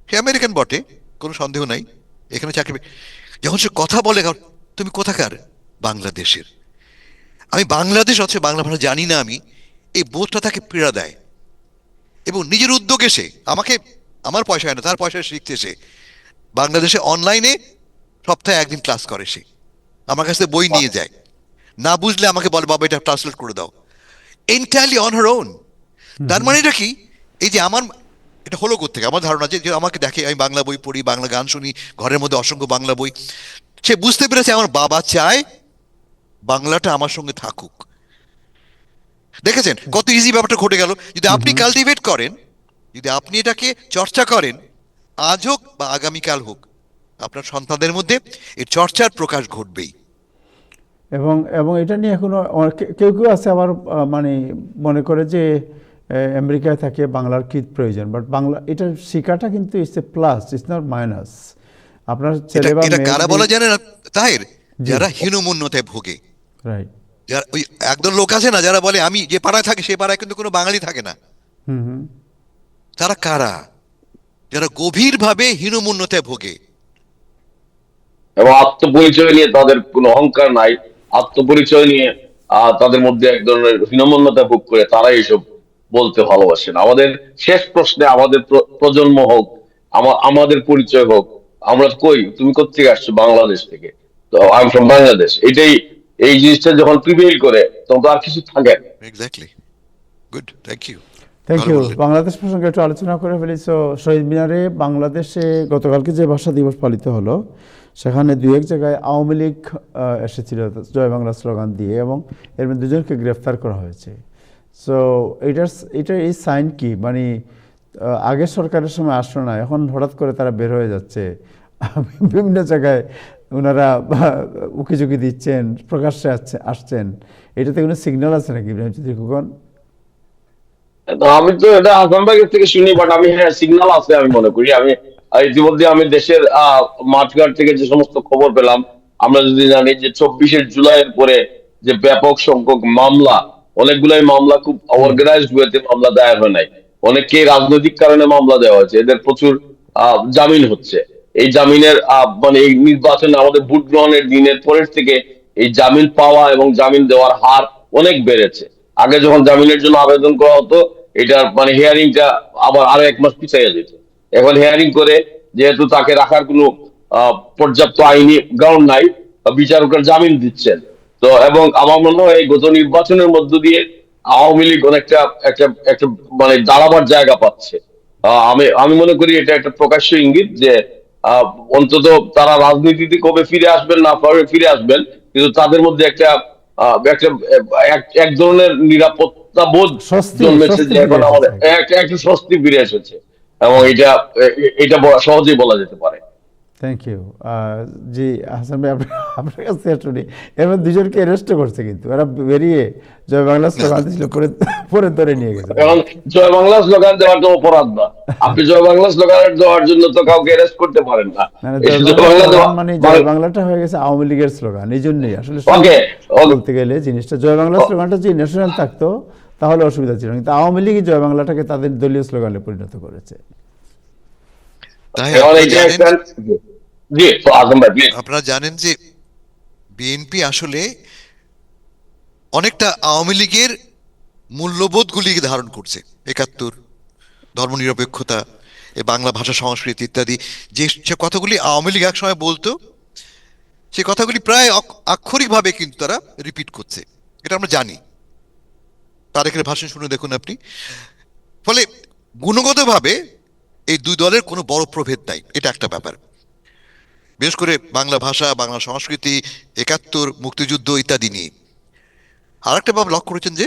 সে আমেরিকান বটে, কোনো সন্দেহ নাই, এখানে চাকরি। যখন সে কথা বলে, তুমি কোথাকার? বাংলাদেশের। আমি বাংলাদেশ আছে বাংলা ভাষা জানি না আমি, এই বোধটা তাকে পীড়া দেয়। এবং নিজের উদ্যোগে সে আমাকে, আমার পয়সা হয় না, তার পয়সায় শিখছে সে। বাংলাদেশে অনলাইনে সপ্তাহে একদিন ক্লাস করে সে, আমার কাছে বই নিয়ে যায়, না বুঝলে আমাকে বলে বাবা এটা ট্রান্সলেট করে দাও, এন্টায়ারলি অন হার ওন। তার মানে এটা কি, এই যে আমার এটা হলো কোত্থেকে, আমার ধারণা যে আমাকে দেখে আমি বাংলা বই পড়ি, বাংলা গান শুনি, ঘরের মধ্যে অসংখ্য বাংলা বই, সে বুঝতে পেরেছে আমার বাবা চায় বাংলাটা আমার সঙ্গে থাকুক। দেখেছেন কত ইজি ব্যাপারটা ঘটে গেল। যদি আপনি কালটিভেট করেন, যদি আপনি এটাকে চর্চা করেন, আজ হোক বা আগামীকাল হোক, আপনার সন্তানদের মধ্যে এর চর্চার প্রকাশ ঘটবেই। এবং এবং এটা নিয়ে এখনো কেউ কেউ আছে আবার মানে মনে করে যে আমেরিকায় থাকে বাংলার কি প্রয়োজন, বাট বাংলা এটা শেখাটা কিন্তু it's a plus, it's not minus. আপনার ছেলে বা এটা কারা বলা মেয়ে, জানেন তাহের? যারা হীনমন্যতায় ভোগে, রাইট, যারা ওই একদল লোক আছে না যারা বলে আমি যে পাড়ায় থাকি সে পাড়ায় কিন্তু কোনো বাঙালি থাকে না। হুম হুম, তারা কারা? যারা গভীরভাবে হীনমন্যতায় ভোগে। এবং আত্মপরিচয় নিয়ে তাদের কোনো অহংকার নাই, আত্মপরিচয় নিয়ে তাদের মধ্যে এক ধরনের হীনমন্যতা ভোগ করে তারা এইসব বলতে ভালোবাসেন। আমাদের শেষ প্রশ্নে আমাদের প্রজন্ম হোক, আমাদের পরিচয় হোক, আমরা কই তুমি কোথেকে আসছো? বাংলাদেশ থেকে। তো আই এম ফ্রম বাংলাদেশ, এটাই। এই জিনিসটা যখন প্রিভেইল করে তখন তো আর কিছু থাকে না। Exactly. Good, thank you. Thank you. Bangladesh প্রসঙ্গে একটু আলোচনা করে ফেলি। সো শহীদ মিনারে বাংলাদেশে গতকালকে যে ভাষা দিবস পালিত হলো, সেখানে দুই এক জায়গায় আওয়ামী লীগ এসেছিল জয় বাংলা স্লোগান দিয়ে, এবং এর মধ্যে দুজনকে গ্রেফতার করা হয়েছে। সো এটার এই সাইন কি, মানে আগের সরকারের সময় আসলো না, এখন হঠাৎ করে তারা বের হয়ে যাচ্ছে, বিভিন্ন জায়গায় ওনারা উকিঝুঁকি দিচ্ছেন, প্রকাশ্যে আসছেন, এটাতে কোনো সিগন্যাল আছে নাকি ইব্রাহিম চৌধুরী খোকন? আমি তো এটা হাসান ভাইয়ের থেকে শুনি, বাট আমি হ্যাঁ সিগন্যাল আছে আমি মনে করি। আমি ইতিমধ্যে আমি দেশের মাঠঘাট থেকে যে সমস্ত খবর পেলাম, আমরা যদি জানি যে 24শে জুলাইয়ের পরে যে ব্যাপক সংখ্যক মামলা, অনেকগুলাই মামলা খুব অর্গানাইজড ওয়েতে মামলা দায়ের হয় নাই, অনেককে রাজনৈতিক কারণে মামলা দেওয়া হয়েছে, এদের প্রচুর জামিন হচ্ছে। এই জামিনের মানে এই নির্বাচনে আমাদের ভোট গ্রহণের দিনের পরের থেকে এই জামিন পাওয়া এবং জামিন দেওয়ার হার অনেক বেড়েছে। আগে যখন জামিনের জন্য আবেদন করা হতো, এটার মানে হিয়ারিংটা আবার আরো 1 মাস পিছিয়ে যেত। এখন হিয়ারিং করে, যেহেতু তাকে রাখার কোনো পর্যাপ্ত আইনি গ্রাউন্ড নাই, বিচারকরা জামিন দিচ্ছেন। তো এবং আমার মনে হয় এই গত নির্বাচনের মধ্য দিয়ে আওয়ামী লীগ অনেকটা একটা একটা মানে দাঁড়াবার জায়গা পাচ্ছে। আমি মনে করি এটা একটা প্রকাশ্য ইঙ্গিত যে আহ, অন্তত তারা রাজনীতিতে কবে ফিরে আসবেন না ফিরে আসবেন, কিন্তু তাদের মধ্যে একটা একটা এক ধরনের নিরাপত্তা বোধ জন্মেছে, যে এখন আমাদের একটা স্বস্তি ফিরে এসেছে, এবং এটা সহজেই বলা যেতে পারে। Thank you. জি হাসান ভাই, আপনার কাছ থেকে শুনি, এর মধ্যে দুজনকে অ্যারেস্ট করছে, কিন্তু এরা বেরিয়ে জয় বাংলা স্লোগান দিয়েছিল, পরে ধরে নিয়ে গেছে। এখন জয় বাংলা স্লোগান দেওয়ার তো অপরাধ না, আপনি জয় বাংলা স্লোগান দেওয়ার জন্য তো কাউকে অ্যারেস্ট করতে পারেন না। মানে জয় বাংলাটা হয়ে গেছে আওয়ামী লীগের স্লোগান, এই জন্যই আসলে বলতে গেলে জিনিসটা জয় বাংলা স্লোগানটা যদি ন্যাশনাল থাকতো তাহলে অসুবিধা ছিল, কিন্তু আওয়ামী লীগই জয় বাংলাটাকে তাদের দলীয় স্লোগানে পরিণত করেছে। আপনারা জানেন যে বিএনপি আসলে অনেকটা আওয়ামী লীগের মূল্যবোধগুলিকে ধারণ করছে, ৭১, ধর্মনিরপেক্ষতা, বাংলা ভাষা সংস্কৃতি ইত্যাদি, যে কথাগুলি আওয়ামী লীগ একসময় বলতো, সে কথাগুলি প্রায় আক্ষরিকভাবে কিন্তু তারা রিপিট করছে, এটা আমরা জানি। তারেকের ভাষণ শুনে দেখুন আপনি। ফলে গুণগতভাবে এই দুই দলের কোনো বড় প্রভেদ নাই, এটা একটা ব্যাপার। বিশেষ করে বাংলা ভাষা, বাংলা সংস্কৃতি, ৭১, মুক্তিযুদ্ধ ইত্যাদি নিয়ে। আর একটা ব্যাপার লক্ষ্য করেছেন যে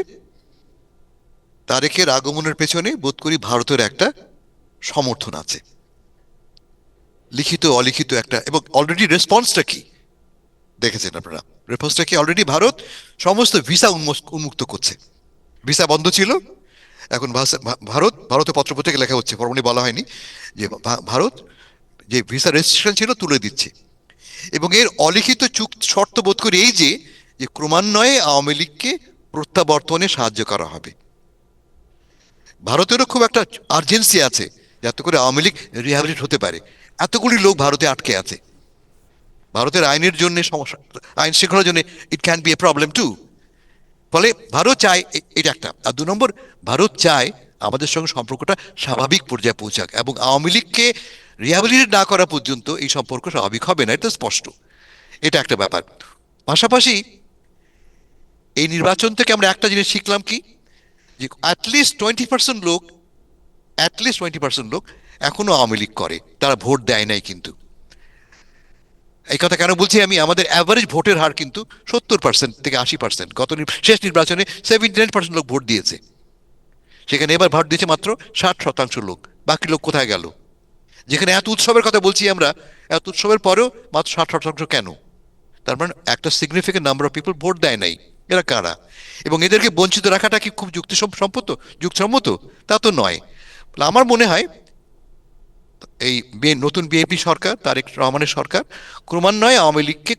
তারেকের আগমনের পেছনে বোধ করি ভারতের একটা সমর্থন আছে, লিখিত অলিখিত একটা। এবং অলরেডি রেসপন্সটা কি দেখেছেন আপনারা, রেসপন্সটা কি? অলরেডি ভারত সমস্ত ভিসা উন্মুক্ত করছে। ভিসা বন্ধ ছিল, এখন ভারতের পত্রপত্রিকা লেখা হচ্ছে, ফর্মালি বলা হয়নি, যে ভারত যে ভিসা রেস্ট্রিকশন ছিল তুলে দিচ্ছে। এবং এর অলিখিত শর্ত বোধ করি এই যে ক্রমান্বয়ে আওয়ামী লীগকে প্রত্যাবর্তনে সাহায্য করা হবে। ভারতেরও খুব একটা আর্জেন্সি আছে যাতে করে আওয়ামী লীগ রিহ্যাবিলিট হতে পারে। এতগুলি লোক ভারতে আটকে আছে, ভারতের আইনের জন্য সমস্যা, আইন শৃঙ্খলার জন্য it can be a problem too. ফলে ভারত চায় এটা একটা। আর ২ নম্বর, ভারত চায় আমাদের সঙ্গে সম্পর্কটা স্বাভাবিক পর্যায়ে পৌঁছাক, এবং আওয়ামী লীগকে রিহ্যাবিলিটেট না করা পর্যন্ত এই সম্পর্ক স্বাভাবিক হবে না, এটা স্পষ্ট। এটা একটা ব্যাপার। পাশাপাশি এই নির্বাচন থেকে আমরা একটা জিনিস শিখলাম কি, যে অ্যাটলিস্ট 20% লোক এখনো আওয়ামী লীগ করে, তারা ভোট দেয় নাই। কিন্তু এই কথা কেন বলছি আমি, আমাদের অ্যাভারেজ ভোটের হার কিন্তু 70% থেকে 80%। গত শেষ নির্বাচনে 79% লোক ভোট দিয়েছে, সেখানে এবার ভোট দিয়েছে মাত্র 60% লোক। বাকি লোক কোথায় গেল? যেখানে এত উৎসবের কথা বলছি আমরা, এত উৎসবের পরেও মাত্র 60% কেন? তার মানে একটা significant number of people vote দেয় নাই। এরা কারা? এবং এদেরকে বঞ্চিত রাখাটা কি খুব যুক্তিসম্মত? তা তো নয়। আমার মনে হয় এই নতুন বিএনপি সরকার, তারেক রহমানের সরকার, ক্রমান্বয়ে আওয়ামী লীগকে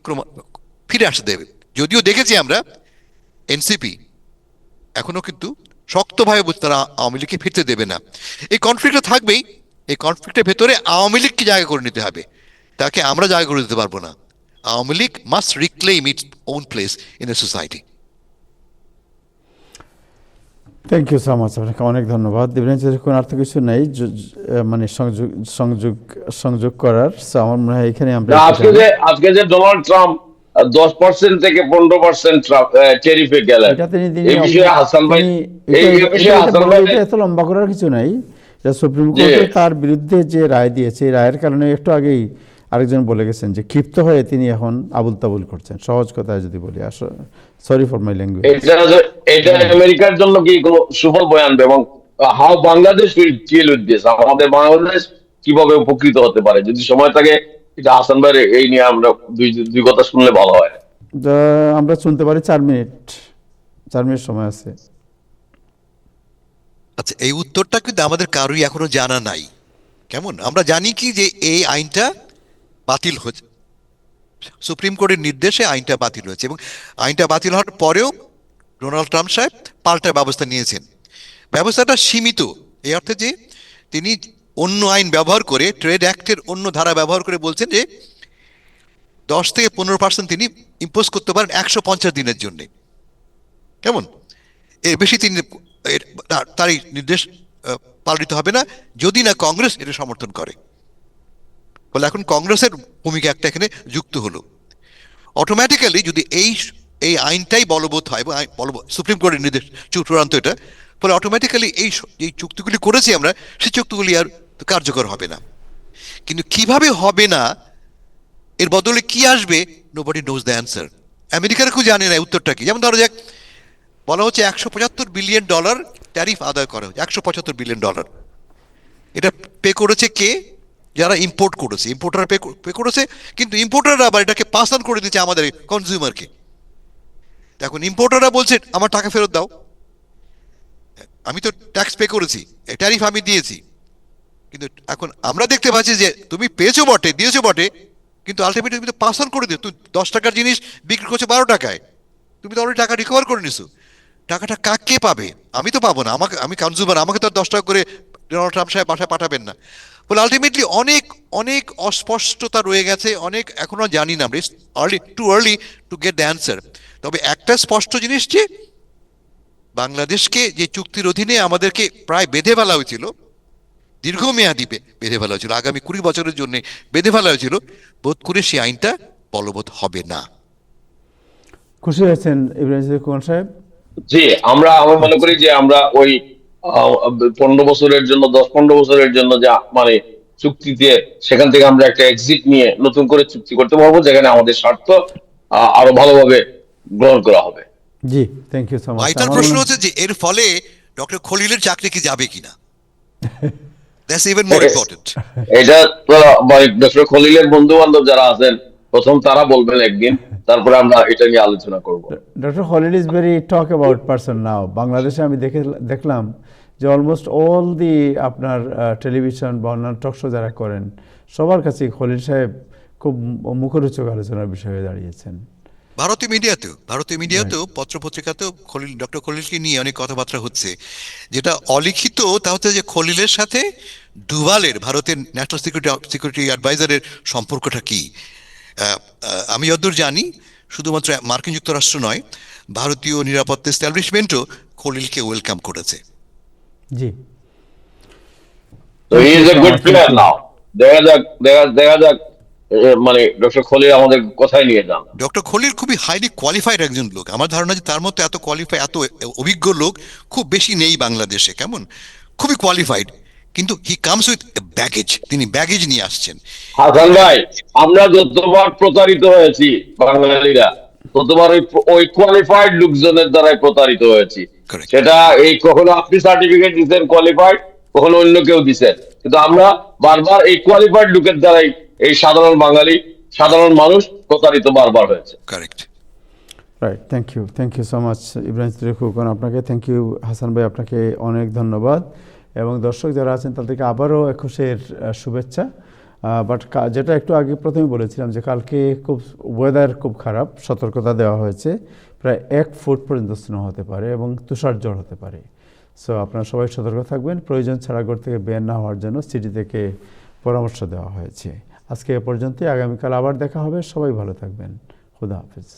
ফিরে আসতে দেবে। যদিও দেখেছি আমরা এনসিপি এখনো কিন্তু শক্তভাবে বলছে তারা আওয়ামী লীগকে ফিরতে দেবে না। এই কনফ্লিক্টটা থাকবেই। এই কনফ্লিক্টের ভেতরে আওয়ামী লীগকে জায়গা করে নিতে হবে, তাকে আমরা জায়গা করে দিতে পারবো না। Awami League must reclaim its own place in a society. Thank you so much, আপনাকে অনেক ধন্যবাদ। দিব্যেন্দু, কোনো আর তো কিছু নেই মানে সংযোগ করার। আমার মনে হয় এখানে আমরা আজকে যে ডোনাল্ড ট্রাম্প 10% থেকে 15% ট্যারিফে গেলেন, এই বিষয়ে হাসান ভাই, এটা এত লম্বা করার কিছু নাই। সুপ্রিম কোর্ট তার বিরুদ্ধে যে রায় দিয়েছে, এই রায়ের কারণে একটু আগেই আরেকজন বলে গেছেন যে ক্ষিপ্ত হয়ে তিনি এখন আবুল তাবুল করছেন, সহজ কথায় যদি বলি। Sorry for my language. এটা আমেরিকার জন্য কি কোনো সুফল বয়ে আনবে, এবং how Bangladesh will deal with this, আমাদের বাংলাদেশ কিভাবে উপকৃত হতে পারে? যদি সময় থাকে এটা হাসান ভাই এই নিয়ে আমরা দুই কথা শুনলে ভালো হয়। আমরা শুনতে পারি 4 মিনিট সময় আছে। আচ্ছা, এই উত্তরটা কিন্তু আমাদের কারোই এখনো জানা নাই। কেমন? আমরা জানি কি যে এই আইনটা বাতিল হয়েছে, সুপ্রিম কোর্টের নির্দেশে আইনটা বাতিল হয়েছে, এবং আইনটা বাতিল হওয়ার পরেও ডোনাল্ড ট্রাম্প সাহেব পাল্টা ব্যবস্থা নিয়েছেন। ব্যবস্থাটা সীমিত, এই অর্থে যে তিনি অন্য আইন ব্যবহার করে, ট্রেড অ্যাক্টের অন্য ধারা ব্যবহার করে বলছেন যে 10 থেকে 15% তিনি ইম্পোজ করতে পারেন 150 দিনের জন্য। কেমন? এর বেশি তিনি তারই নির্দেশ পালিত হবে না, যদি না কংগ্রেস এটা সমর্থন করে। বলে এখন কংগ্রেসের ভূমিকা একটা এখানে যুক্ত হলো। অটোমেটিক্যালি যদি এই আইনটাই বলবৎ হয়, এবং সুপ্রিম কোর্টের নির্দেশ চূড়ান্ত এটা, ফলে অটোমেটিক্যালি এই চুক্তিগুলি করেছি আমরা, সেই চুক্তিগুলি আর কার্যকর হবে না। কিন্তু কিভাবে হবে না, এর বদলে কি আসবে, নোবডি নোজ দ্য অ্যান্সার। আমেরিকার কেউ জানে না উত্তরটা কি। যেমন ধরো যাক, বলা হচ্ছে $175 বিলিয়ন ট্যারিফ আদায় করা হচ্ছে। $175 বিলিয়ন। এটা পে করেছে কে? যারা ইম্পোর্ট করেছে, ইম্পোর্টার পে করেছে। কিন্তু ইম্পোর্টাররা আবার এটাকে পাস অন করে দিচ্ছে আমাদের কনজিউমারকে। এখন ইম্পোর্টাররা বলছে আমার টাকা ফেরত দাও, আমি তো ট্যাক্স পে করেছি, ট্যারিফ আমি দিয়েছি। কিন্তু এখন আমরা দেখতে পাচ্ছি যে তুমি পেয়েছো বটে, দিয়েছো বটে, কিন্তু আলটিমেটলি তুমি তো পাস অন করে দিও। তুমি 10 টাকার জিনিস বিক্রি করছো 12 টাকায়, তুমি তো অলরেডি টাকা রিকভার করে নিছো। টাকাটা কে পাবে? আমি তো পাবো না, আমি কনজিউমার, আমাকে তো 10 টাকা করে ডোনাল্ড ট্রাম্প সাহেব বাসায় পাঠাবেন না। বলে আলটিমেটলি অনেক অস্পষ্টতা রয়ে গেছে, অনেক এখনো জানি না আমরা, too early to get the answer. তবে একটা স্পষ্ট জিনিস, যে বাংলাদেশকে যে চুক্তির অধীনে আমাদেরকে প্রায় বেঁধে ফেলা হয়েছিল, দীর্ঘমেয়াদী বেঁধে ফেলা হয়েছিল, আগামী 20 বছরের জন্য বেঁধে ফেলা হয়েছিল, বোধ করে সেই আইনটা বলবৎ হবে না। খুশি হয়েছেন ইব্রাহিম খোকন সাহেব? জি, আমি মনে করি যে আমরা ওই 15 বছরের জন্য 10-15 বছরের জন্য যা মানে চুক্তিতে সেখান থেকে আমরা একটা এক্সিট নিয়ে নতুন করে চুক্তি করতে পারবো, যেখানে আমাদের স্বার্থ আরো ভালোভাবে গ্রহণ করা হবে। জি, thank you so much. Vital প্রশ্ন হচ্ছে যে এর ফলে ডক্টর খলিলের চাকরি কি যাবে কিনা, দ্যাটস ইভেন মোর ইম্পর্টেন্ট। এটা তো মানে ডক্টর খলিলের বন্ধু বান্ধব যারা আছেন প্রথম তারা বলবেন একদিন, তারপরে আমরা এটা নিয়ে আলোচনা করব। Doctor Khalil is very talk about person now. বাংলাদেশে আমি দেখলাম যে অলমোস্ট অল দি আপনার টেলিভিশন বা অন্যান্য টক শো যারা করেন সবার কাছে খলিল সাহেব খুব মুখরোচক আলোচনার বিষয় হয়ে দাঁড়িয়েছেন। ভারতীয় মিডিয়াতেও পত্রপত্রিকাতেও ডক্টর খলিলকে নিয়ে অনেক কথাবার্তা হচ্ছে। যেটা অলিখিত তা হচ্ছে যে খলিলের সাথে ডুভালের, ভারতের ন্যাশনাল সিকিউরিটি অ্যাডভাইজারের সম্পর্কটা কি। আমি যতদূর জানি শুধুমাত্র মার্কিন যুক্তরাষ্ট্র নয়, ভারতীয় নিরাপত্তা এস্টাবলিশমেন্টও খলিলকে ওয়েলকাম করেছে। জি, তো he is a good player now. দেখা যাক মানে ডক্টর খলিল আমাদের কোথায় নিয়ে যান। ডক্টর খলিল খুবই হাইলি কোয়ালিফাইড একজন লোক। আমার ধারণা যে তার মতো এত অভিজ্ঞ লোক খুব বেশি নেই বাংলাদেশে। কেমন খুবই কোয়ালিফাইড, কিন্তু হি কামস উইথ ব্যাগেজ, তিনি ব্যাগেজ নিয়ে আসছেন। হাসান ভাই, আমরা যতবার প্রতারিত হয়েছি বাঙালিরা, ততবার ওই কোয়ালিফাইড লোকজনের দ্বারাই প্রতারিত হয়েছি। Correct. সেটা এই কখনো আপনি সার্টিফিকেট দিচ্ছেন কোয়ালিফাইড, কখনো অন্য কেউ দিচ্ছেন, কিন্তু আমরা বারবার এই কোয়ালিফাইড লোকের দ্বারাই এই সাধারণ বাঙালি, সাধারণ মানুষ প্রতারিত বারবার হয়েছে। Correct. Right, thank you so much Ibrahim Khokon. আপনাকে থ্যাংক ইউ হাসান ভাই, আপনাকে অনেক ধন্যবাদ। এবং দর্শক যারা আছেন তাদেরকে আবারও 21-এর শুভেচ্ছা। বাট যেটা একটু আগে প্রথমে বলেছিলাম যে কালকে খুব ওয়েদার খুব খারাপ, সতর্কতা দেওয়া হয়েছে, প্রায় 1 ফুট পর্যন্ত স্নো হতে পারে এবং তুষার ঝড় হতে পারে। সো আপনারা সবাই সতর্ক থাকবেন, প্রয়োজন ছাড়া ঘর থেকে বের না হওয়ার জন্য সিটি থেকে পরামর্শ দেওয়া হয়েছে। আজকে এ পর্যন্তই, আগামীকাল আবার দেখা হবে। সবাই ভালো থাকবেন, খুদা হাফেজ।